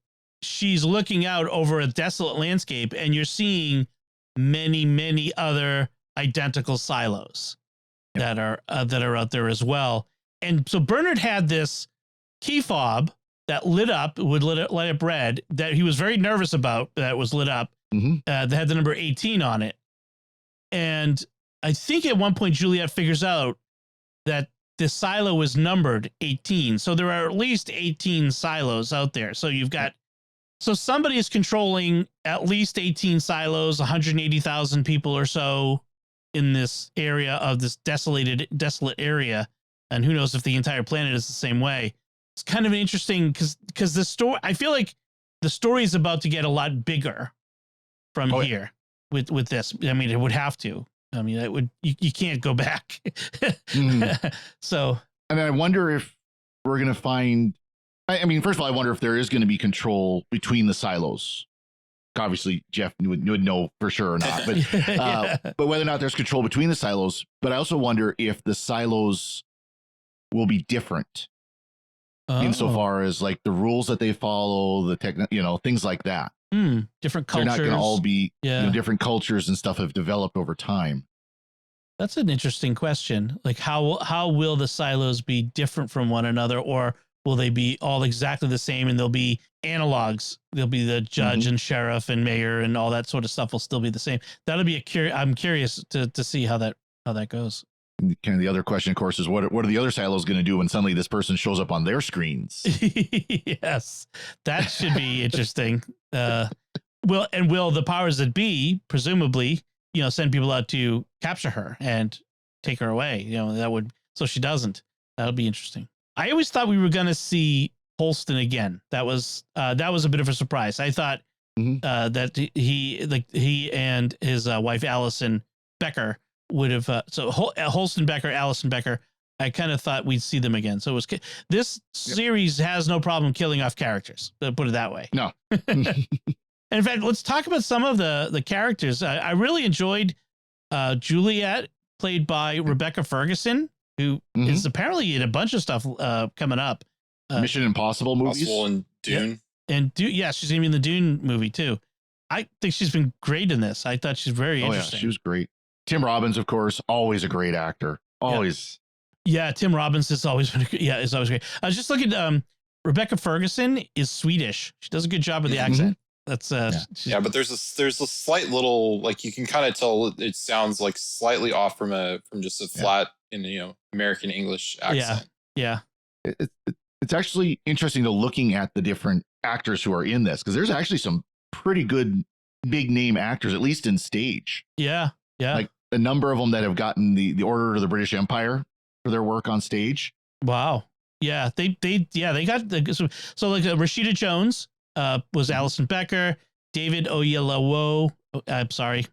Speaker 1: she's looking out over a desolate landscape, and you're seeing many, many other identical silos that are out there as well. And so Bernard had this key fob that lit up, light up red, that he was very nervous about, that was lit up, that had the number 18 on it. And I think at one point Juliet figures out that this silo is numbered 18. So there are at least 18 silos out there. So somebody is controlling at least 18 silos, 180,000 people or so in this area of this desolate area. And who knows if the entire planet is the same way. It's kind of interesting because the story, I feel like the story is about to get a lot bigger from here with this. I mean, it would have to. I mean, it would. You can't go back. So,
Speaker 3: and I wonder if we're going to find. I mean, first of all, I wonder if there is going to be control between the silos. Obviously, Jeff would know for sure or not, but but whether or not there's control between the silos. But I also wonder if the silos will be different insofar as like the rules that they follow, the things like that.
Speaker 1: Different cultures.
Speaker 3: They're not going to all be different cultures and stuff have developed over time.
Speaker 1: That's an interesting question. Like how will the silos be different from one another, or will they be all exactly the same and there'll be analogs? There'll be the judge and sheriff and mayor and all that sort of stuff will still be the same. That'll be I'm curious to see how that goes.
Speaker 3: And kind of the other question, of course, is what are the other silos going to do when suddenly this person shows up on their screens?
Speaker 1: Yes, that should be interesting. Will the powers that be presumably, send people out to capture her and take her away? So she doesn't. That would be interesting. I always thought we were going to see Holston again. That was a bit of a surprise. I thought that he and his wife Allison Becker would have Holston Becker, Allison Becker. I kind of thought we'd see them again. So this series has no problem killing off characters. Put it that way.
Speaker 3: No.
Speaker 1: In fact, let's talk about some of the characters. I really enjoyed Juliet, played by Rebecca Ferguson, who is apparently in a bunch of stuff coming up.
Speaker 3: Mission Impossible movies.
Speaker 2: Possible and Dune.
Speaker 1: Yeah. And she's going to be in the Dune movie too. I think she's been great in this. I thought she's very interesting.
Speaker 3: Yeah, she was great. Tim Robbins, of course, always a great actor. Always.
Speaker 1: Yeah, Tim Robbins has always been. Is always great. I was just looking. Rebecca Ferguson is Swedish. She does a good job with the accent. That's
Speaker 2: but there's a slight little, like, you can kind of tell it sounds like slightly off from just a flat American English accent.
Speaker 1: Yeah.
Speaker 3: It's actually interesting to looking at the different actors who are in this, because there's actually some pretty good big name actors, at least in stage.
Speaker 1: Yeah.
Speaker 3: Like a number of them that have gotten the Order of the British Empire for their work on stage.
Speaker 1: Wow. Yeah, they got so like Rashida Jones was Allison Becker, David Oyelowo. I'm sorry.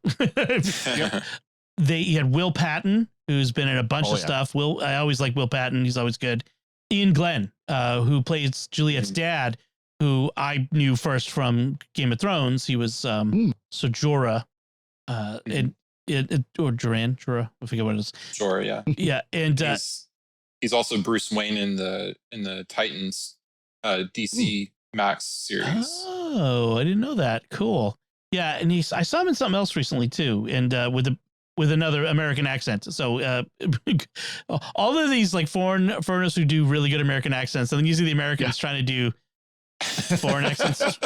Speaker 1: He had Will Patton, who's been in a bunch of stuff. I always like Will Patton. He's always good. Ian Glenn, who plays Juliet's dad, who I knew first from Game of Thrones. He was Sir Jorah, or Jorah, I forget what it is.
Speaker 2: Jorah, yeah.
Speaker 1: Yeah, and
Speaker 2: he's also Bruce Wayne in the Titans DC Max series.
Speaker 1: Oh, I didn't know that. Cool. Yeah, and I saw him in something else recently too, and with another American accent. So all of these like foreigners who do really good American accents, and then you see the Americans trying to do foreign accents.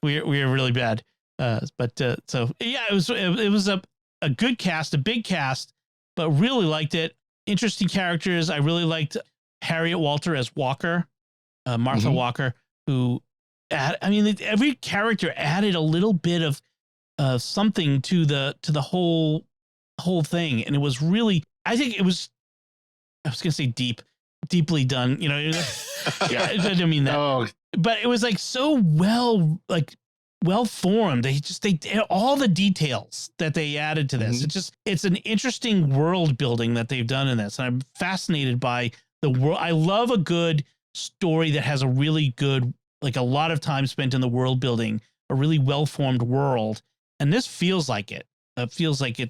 Speaker 1: We are really bad. It was a good cast, a big cast, but really liked it. Interesting characters. I really liked Harriet Walter as Walker, Martha Walker, who every character added a little bit of something to the whole thing, and it was really, I think it was, I was gonna say deeply done. I didn't mean that, but it was like so well formed. They all the details that they added to this. It's an interesting world building that they've done in this. And I'm fascinated by the world. I love a good story that has a really good, like a lot of time spent in the world building, a really well formed world. And this feels like it. It feels like a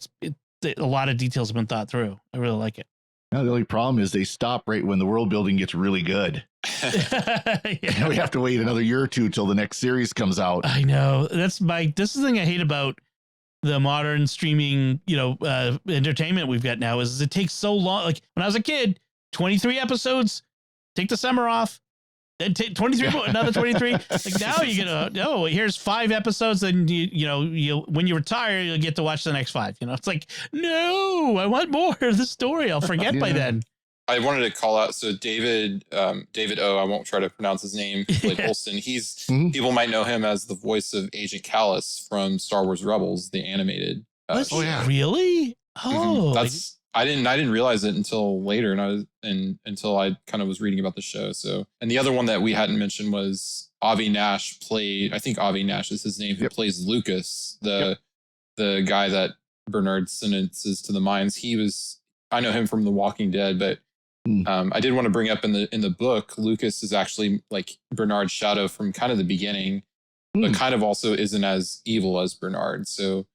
Speaker 1: lot of details have been thought through. I really like it.
Speaker 3: Now, the only problem is they stop right when the world building gets really good. We have to wait another year or two till the next series comes out.
Speaker 1: I know. This is the thing I hate about the modern streaming, entertainment we've got now is it takes so long. Like when I was a kid, 23 episodes, take the summer off, then take 23, another 23. Like now you're gonna, here's 5 episodes, and you when you retire, you'll get to watch the next 5. It's like, no, I want more of the story. I'll forget by then.
Speaker 2: I wanted to call out, so David O, I won't try to pronounce his name, like Olsen. He's people might know him as the voice of Agent Callus from Star Wars Rebels, the animated show.
Speaker 1: Really? Oh,
Speaker 2: I didn't realize it until later, until I kind of was reading about the show. So, and the other one that we hadn't mentioned was Avi Nash I think Avi Nash is his name, who plays Lucas, the guy that Bernard sentences to the mines. I know him from The Walking Dead, but I did want to bring up in the book, Lucas is actually like Bernard's shadow from kind of the beginning, but kind of also isn't as evil as Bernard. So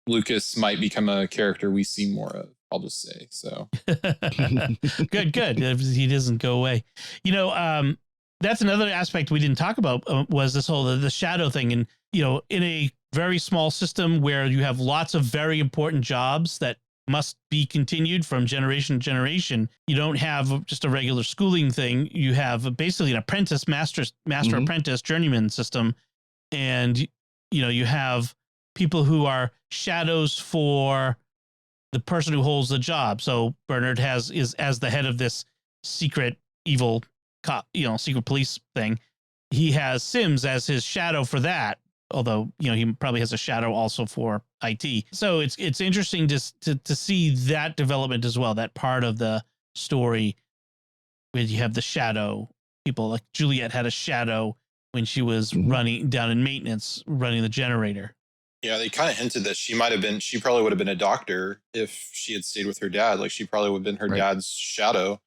Speaker 2: Lucas might become a character we see more of, I'll just say. So
Speaker 1: good. He doesn't go away. That's another aspect we didn't talk about was this whole the shadow thing. And, in a very small system where you have lots of very important jobs that must be continued from generation to generation, you don't have just a regular schooling thing. You have basically an apprentice, master apprentice, journeyman system. And, you have people who are shadows for the person who holds the job. So Bernard is as the head of this secret evil cop, secret police thing. He has Sims as his shadow for that. Although, he probably has a shadow also for IT. So it's interesting to see that development as well, that part of the story where you have the shadow people. Like Juliet had a shadow when she was running down in maintenance, running the generator.
Speaker 2: Yeah, they kind of hinted that she probably would have been a doctor if she had stayed with her dad. Like she probably would have been her dad's shadow.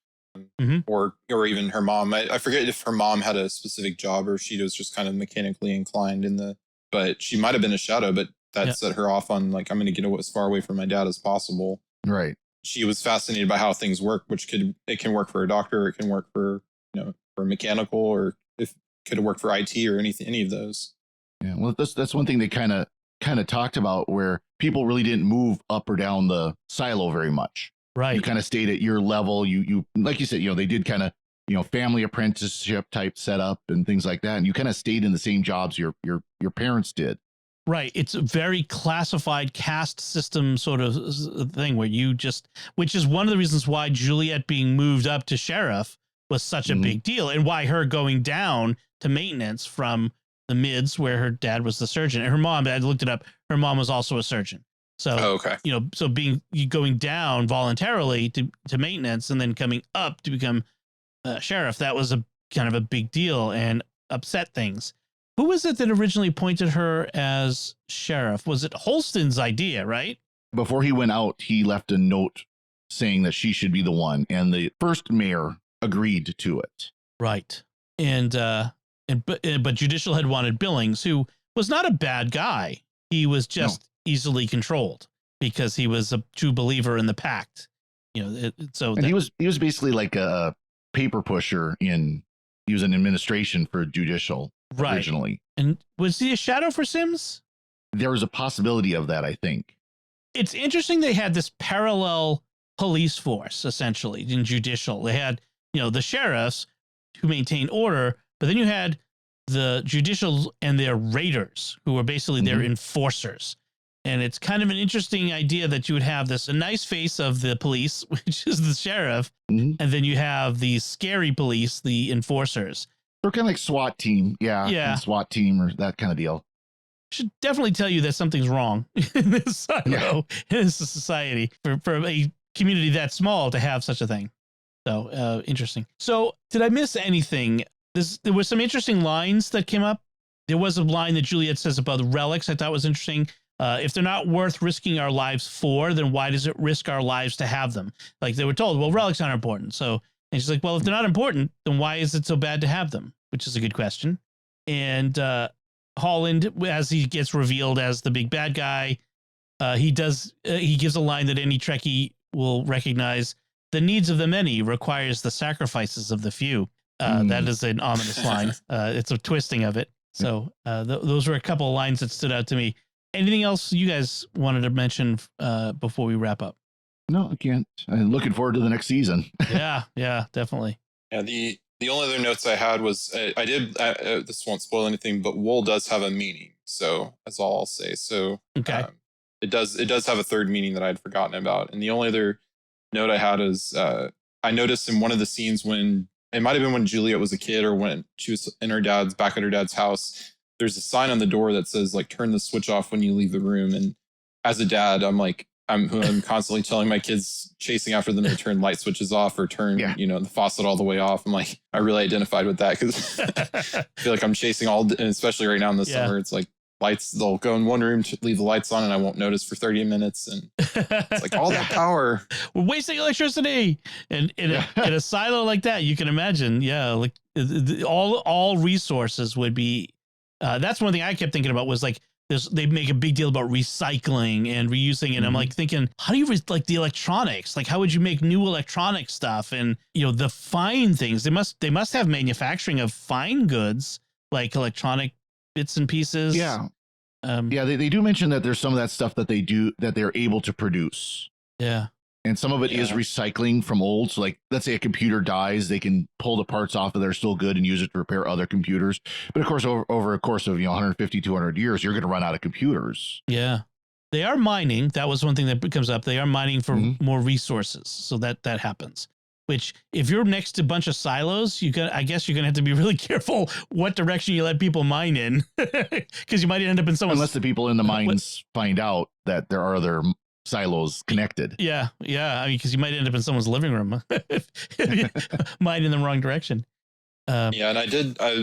Speaker 2: Or even her mom. I forget if her mom had a specific job or she was just kind of mechanically inclined but she might have been a shadow, but that set her off on like, I'm going to get as far away from my dad as possible.
Speaker 3: Right.
Speaker 2: She was fascinated by how things work, which it can work for a doctor. It can work for, for mechanical, or if could work for IT or any of those.
Speaker 3: Yeah. Well, that's one thing they kind of talked about, where people really didn't move up or down the silo very much.
Speaker 1: Right.
Speaker 3: You kind of stayed at your level. You like you said, they did kind of, family apprenticeship type setup and things like that. And you kind of stayed in the same jobs your parents did.
Speaker 1: Right. It's a very classified caste system sort of thing where which is one of the reasons why Juliet being moved up to sheriff was such a big deal, and why her going down to maintenance from the mids where her dad was the surgeon, and her mom, I looked it up, her mom was also a surgeon. So, so going down voluntarily to maintenance and then coming up to become sheriff, that was a kind of a big deal and upset things. Who was it that originally appointed her as sheriff? Was it Holston's idea, right?
Speaker 3: Before he went out, he left a note saying that she should be the one, and the first mayor agreed to it.
Speaker 1: Right. But Judicial had wanted Billings, who was not a bad guy. He was just easily controlled because he was a true believer in the pact. He was basically like a paper pusher he was an administration for Judicial originally. And was he a shadow for Sims?
Speaker 3: There was a possibility of that, I think.
Speaker 1: It's interesting they had this parallel police force essentially in Judicial. They had, the sheriffs who maintain order, but then you had the Judicial and their raiders who were basically their enforcers. And it's kind of an interesting idea that you would have a nice face of the police, which is the sheriff, and then you have the scary police, the enforcers.
Speaker 3: They're kind of like SWAT team. Yeah. SWAT team or that kind of deal.
Speaker 1: Should definitely tell you that something's wrong in this, in this society for a community that small to have such a thing. So interesting. So did I miss anything? There were some interesting lines that came up. There was a line that Juliet says about the relics I thought was interesting. If they're not worth risking our lives for, then why does it risk our lives to have them? Like they were told, well, relics aren't important. So, and she's like, well, if they're not important, then why is it so bad to have them? Which is a good question. And Holland, as he gets revealed as the big bad guy, he gives a line that any Trekkie will recognize: the needs of the many requires the sacrifices of the few. That is an ominous line. It's a twisting of it. So those were a couple of lines that stood out to me. Anything else you guys wanted to mention before we wrap up?
Speaker 3: No, I can't. I'm looking forward to the next season.
Speaker 1: Yeah, definitely.
Speaker 2: Yeah, the only other notes I had was this won't spoil anything, but wool does have a meaning. So that's all I'll say. So
Speaker 1: okay.
Speaker 2: It does have a third meaning that I'd forgotten about. And the only other note I had is I noticed in one of the scenes when it might have been when Juliet was a kid or when she was in back at her dad's house, there's a sign on the door that says like, turn the switch off when you leave the room. And as a dad, I'm like, I'm constantly telling my kids, chasing after them to turn light switches off or turn, the faucet all the way off. I'm like, I really identified with that because I feel like I'm chasing and especially right now in the summer, it's like lights, they'll go in one room to leave the lights on and I won't notice for 30 minutes. And it's like all that power.
Speaker 1: We're wasting electricity. And in a silo like that, you can imagine, like all resources would be, that's one thing I kept thinking about was like, they make a big deal about recycling and reusing. And I'm like thinking, how do you like the electronics? Like, how would you make new electronic stuff? And, the fine things, they must have manufacturing of fine goods, like electronic bits and pieces.
Speaker 3: Yeah. They do mention that there's some of that stuff that they're able to produce.
Speaker 1: Yeah.
Speaker 3: And some of it is recycling from old. So like, let's say a computer dies, they can pull the parts off of there still good and use it to repair other computers. But of course, over a course of, 150, 200 years, you're going to run out of computers.
Speaker 1: Yeah. They are mining. That was one thing that comes up. They are mining for more resources. So that happens, which if you're next to a bunch of silos, I guess you're going to have to be really careful what direction you let people mine in because you might end up in someone's.
Speaker 3: Unless the people in the mines find out that there are other silos connected.
Speaker 1: Yeah. I mean, because you might end up in someone's living room, mine in the wrong direction.
Speaker 2: And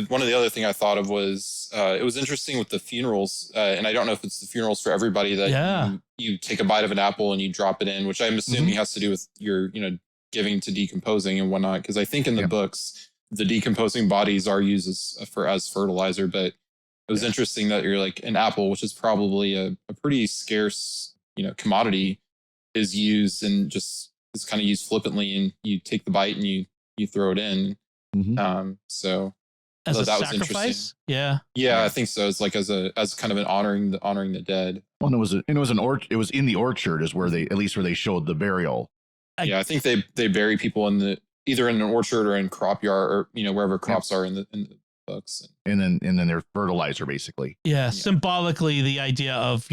Speaker 2: one of the other thing I thought of was it was interesting with the funerals, and I don't know if it's the funerals for everybody that you take a bite of an apple and you drop it in, which I'm assuming has to do with your giving to decomposing and whatnot. Because I think in the books the decomposing bodies are used as fertilizer, but it was interesting that you're like an apple, which is probably a pretty scarce commodity, is used and just is kind of used flippantly, and you take the bite and you throw it in. So
Speaker 1: as a
Speaker 2: that was
Speaker 1: sacrifice.
Speaker 2: Yeah, I think so. It's like as kind of an honoring the dead.
Speaker 3: Well, it was in the orchard is where they showed the burial.
Speaker 2: I think they bury people either in an orchard or in crop yard or wherever crops are in the books.
Speaker 3: And then they're fertilizer basically.
Speaker 1: Yeah, symbolically the idea of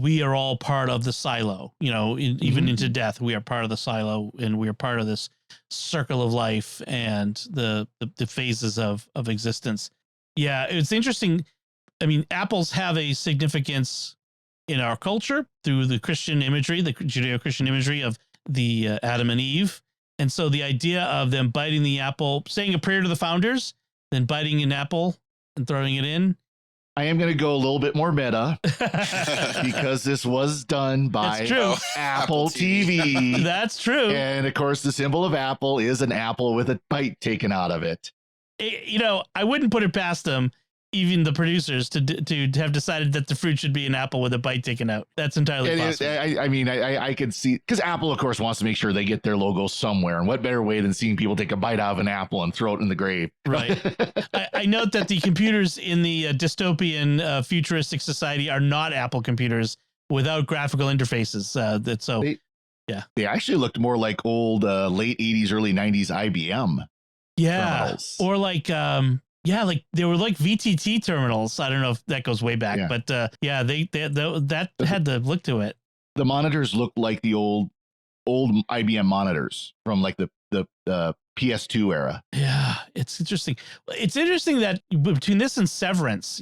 Speaker 1: we are all part of the silo. Even into death, we are part of the silo, and we are part of this circle of life and the phases of existence. Yeah, it's interesting. I mean, apples have a significance in our culture through the Christian imagery, the Judeo-Christian imagery of the Adam and Eve. And so the idea of them biting the apple, saying a prayer to the founders, then biting an apple and throwing it in.
Speaker 3: I am going to go a little bit more meta because this was done by Apple TV.
Speaker 1: That's true.
Speaker 3: And of course, the symbol of Apple is an apple with a bite taken out of it.
Speaker 1: I wouldn't put it past them, even the producers, to have decided that the fruit should be an apple with a bite taken out. That's entirely possible.
Speaker 3: I could see, because Apple, of course, wants to make sure they get their logo somewhere. And what better way than seeing people take a bite out of an apple and throw it in the grave?
Speaker 1: Right. I note that the computers in the dystopian futuristic society are not Apple computers without graphical interfaces. They actually looked more like old late 80s, early 90s IBM. Yeah.
Speaker 3: terminals.
Speaker 1: Or like like they were like VTT terminals. I don't know if that goes way back, but that had the look to it.
Speaker 3: The monitors looked like the old IBM monitors from like the PS2 era.
Speaker 1: Yeah, it's interesting. It's interesting that between this and Severance,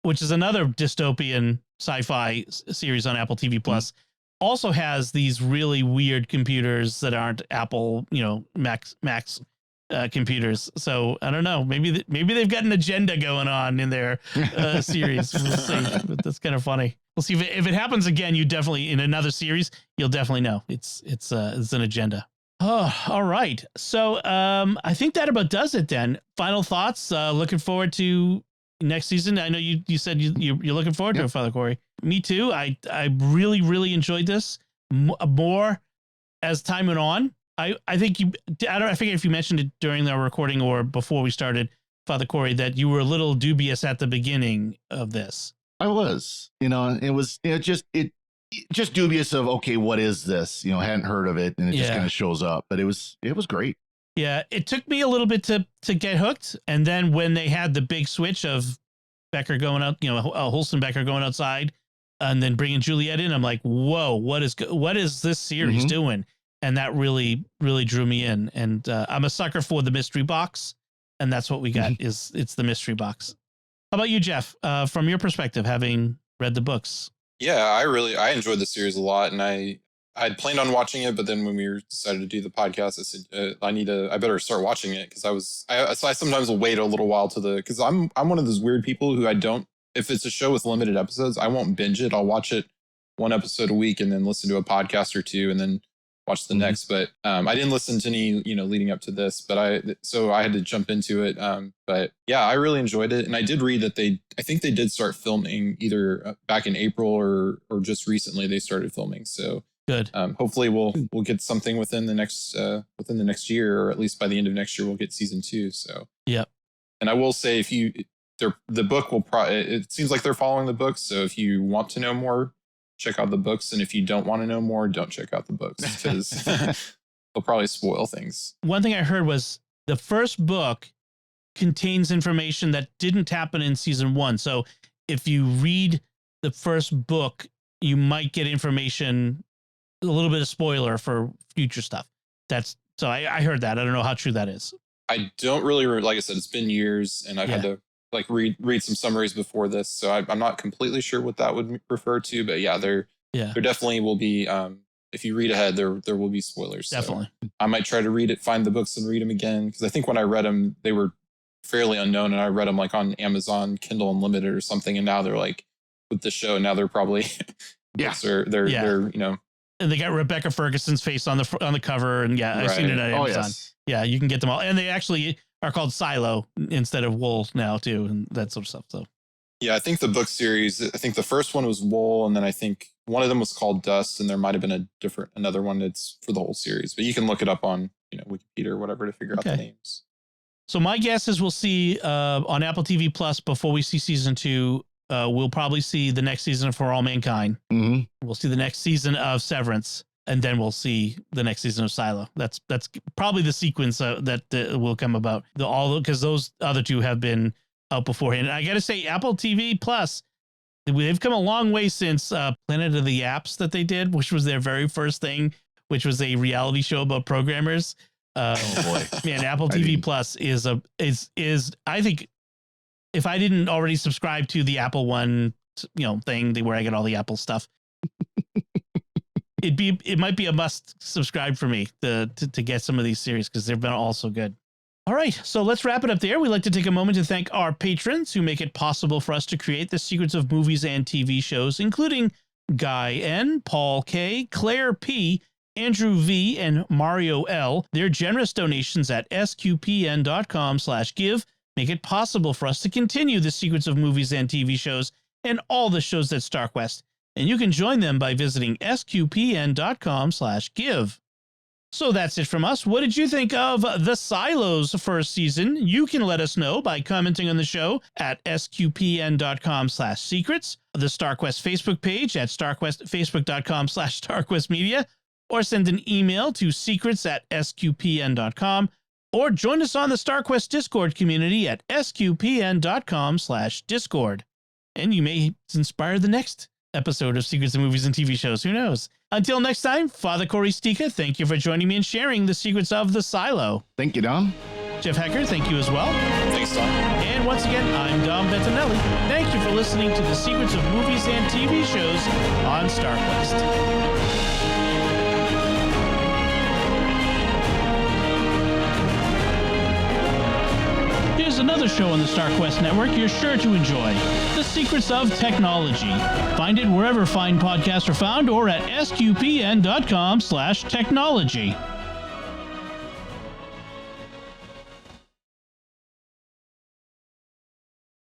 Speaker 1: which is another dystopian sci-fi series on Apple TV Plus, also has these really weird computers that aren't Apple, Macs computers. So I don't know. Maybe they've got an agenda going on in their series. We'll see. But that's kind of funny. We'll see if it happens again. You definitely in another series, you'll definitely know it's an agenda. Oh, all right. So I think that about does it then. Final thoughts. Looking forward to next season. I know you said you're looking forward to it, Father Cory. Me too. I really, really enjoyed this more as time went on. I forget if you mentioned it during the recording or before we started, Father Cory, that you were a little dubious at the beginning of this.
Speaker 3: I was, it was just dubious of, okay, what is this? Hadn't heard of it, and it just kind of shows up, but it was great.
Speaker 1: Yeah, it took me a little bit to get hooked, and then when they had the big switch of Becker going out, Holston Becker going outside, and then bringing Juliet in, I'm like, whoa, what is this series doing? And that really, really drew me in. And I'm a sucker for the mystery box, and that's what we got. It's the mystery box. How about you, Jeff? From your perspective, having read the books.
Speaker 2: Yeah, I enjoyed the series a lot, and I'd planned on watching it, but then when we decided to do the podcast, I said I better start watching it because I sometimes will wait a little while because I'm one of those weird people who if it's a show with limited episodes, I won't binge it. I'll watch it one episode a week and then listen to a podcast or two and then watch the next. But I didn't listen to any leading up to this, so I had to jump into it. But yeah, I really enjoyed it, and I did read that I think they did start filming either back in April or just recently they started filming. So.
Speaker 1: Good.
Speaker 2: Hopefully we'll get something within the next year, or at least by the end of next year we'll get season 2. So
Speaker 1: yeah.
Speaker 2: And I will say the book will it seems like they're following the books. So if you want to know more, check out the books, and if you don't want to know more, don't check out the books because they'll probably spoil things.
Speaker 1: One thing I heard was the first book contains information that didn't happen in season 1. So if you read the first book, you might get information, a little bit of spoiler for future stuff. So I heard that. I don't know how true that is.
Speaker 2: I don't really, like I said, it's been years, and I've had to read some summaries before this, so I'm not completely sure what that would refer to. But yeah, there definitely will be. If you read ahead, there will be spoilers.
Speaker 1: Definitely.
Speaker 2: So I might try to find the books and read them again, because I think when I read them, they were fairly unknown, and I read them like on Amazon Kindle Unlimited or something, and now they're like with the show. Now they're probably they're
Speaker 1: And they got Rebecca Ferguson's face on the cover, and I've seen it at Amazon.
Speaker 3: Yes.
Speaker 1: Yeah, you can get them all, and they actually are called Silo instead of Wool now too, and that sort of stuff. So,
Speaker 2: yeah, I think the book series. I think the first one was Wool, and then I think one of them was called Dust, and there might have been another one that's for the whole series. But you can look it up on Wikipedia or whatever to figure out the names. So
Speaker 1: my guess is we'll see on Apple TV Plus before we see season 2. We'll probably see the next season of For All Mankind.
Speaker 3: Mm-hmm.
Speaker 1: We'll see the next season of Severance, and then we'll see the next season of Silo. That's probably the sequence that will come about. Because those other two have been out beforehand. And I got to say, Apple TV Plus, they've come a long way since Planet of the Apps that they did, which was their very first thing, which was a reality show about programmers.
Speaker 3: Oh boy,
Speaker 1: man! Apple TV Plus is I think, if I didn't already subscribe to the Apple One, thing where I get all the Apple stuff, it might be a must subscribe for me to get some of these series, because they've been all so good. All right, so let's wrap it up there. We'd like to take a moment to thank our patrons who make it possible for us to create the secrets of movies and TV shows, including Guy N, Paul K, Claire P, Andrew V, and Mario L. Their generous donations at sqpn.com/give make it possible for us to continue the secrets of movies and TV shows and all the shows at StarQuest. And you can join them by visiting sqpn.com/give. So that's it from us. What did you think of The Silo's first season? You can let us know by commenting on the show at sqpn.com/secrets, the StarQuest Facebook page at facebook.com/StarQuestMedia, or send an email to secrets@sqpn.com, or join us on the StarQuest Discord community at sqpn.com/discord. And you may inspire the next episode of Secrets of Movies and TV Shows. Who knows? Until next time, Father Cory Sticha, thank you for joining me and sharing the secrets of The Silo.
Speaker 3: Thank you, Dom.
Speaker 1: Jeff Haecker, thank you as well.
Speaker 2: Thanks, Dom.
Speaker 1: And once again, I'm Dom Bettinelli. Thank you for listening to the secrets of movies and TV shows on StarQuest. Here's another show on the StarQuest Network you're sure to enjoy, The Secrets of Technology. Find it wherever fine podcasts are found, or at sqpn.com/technology.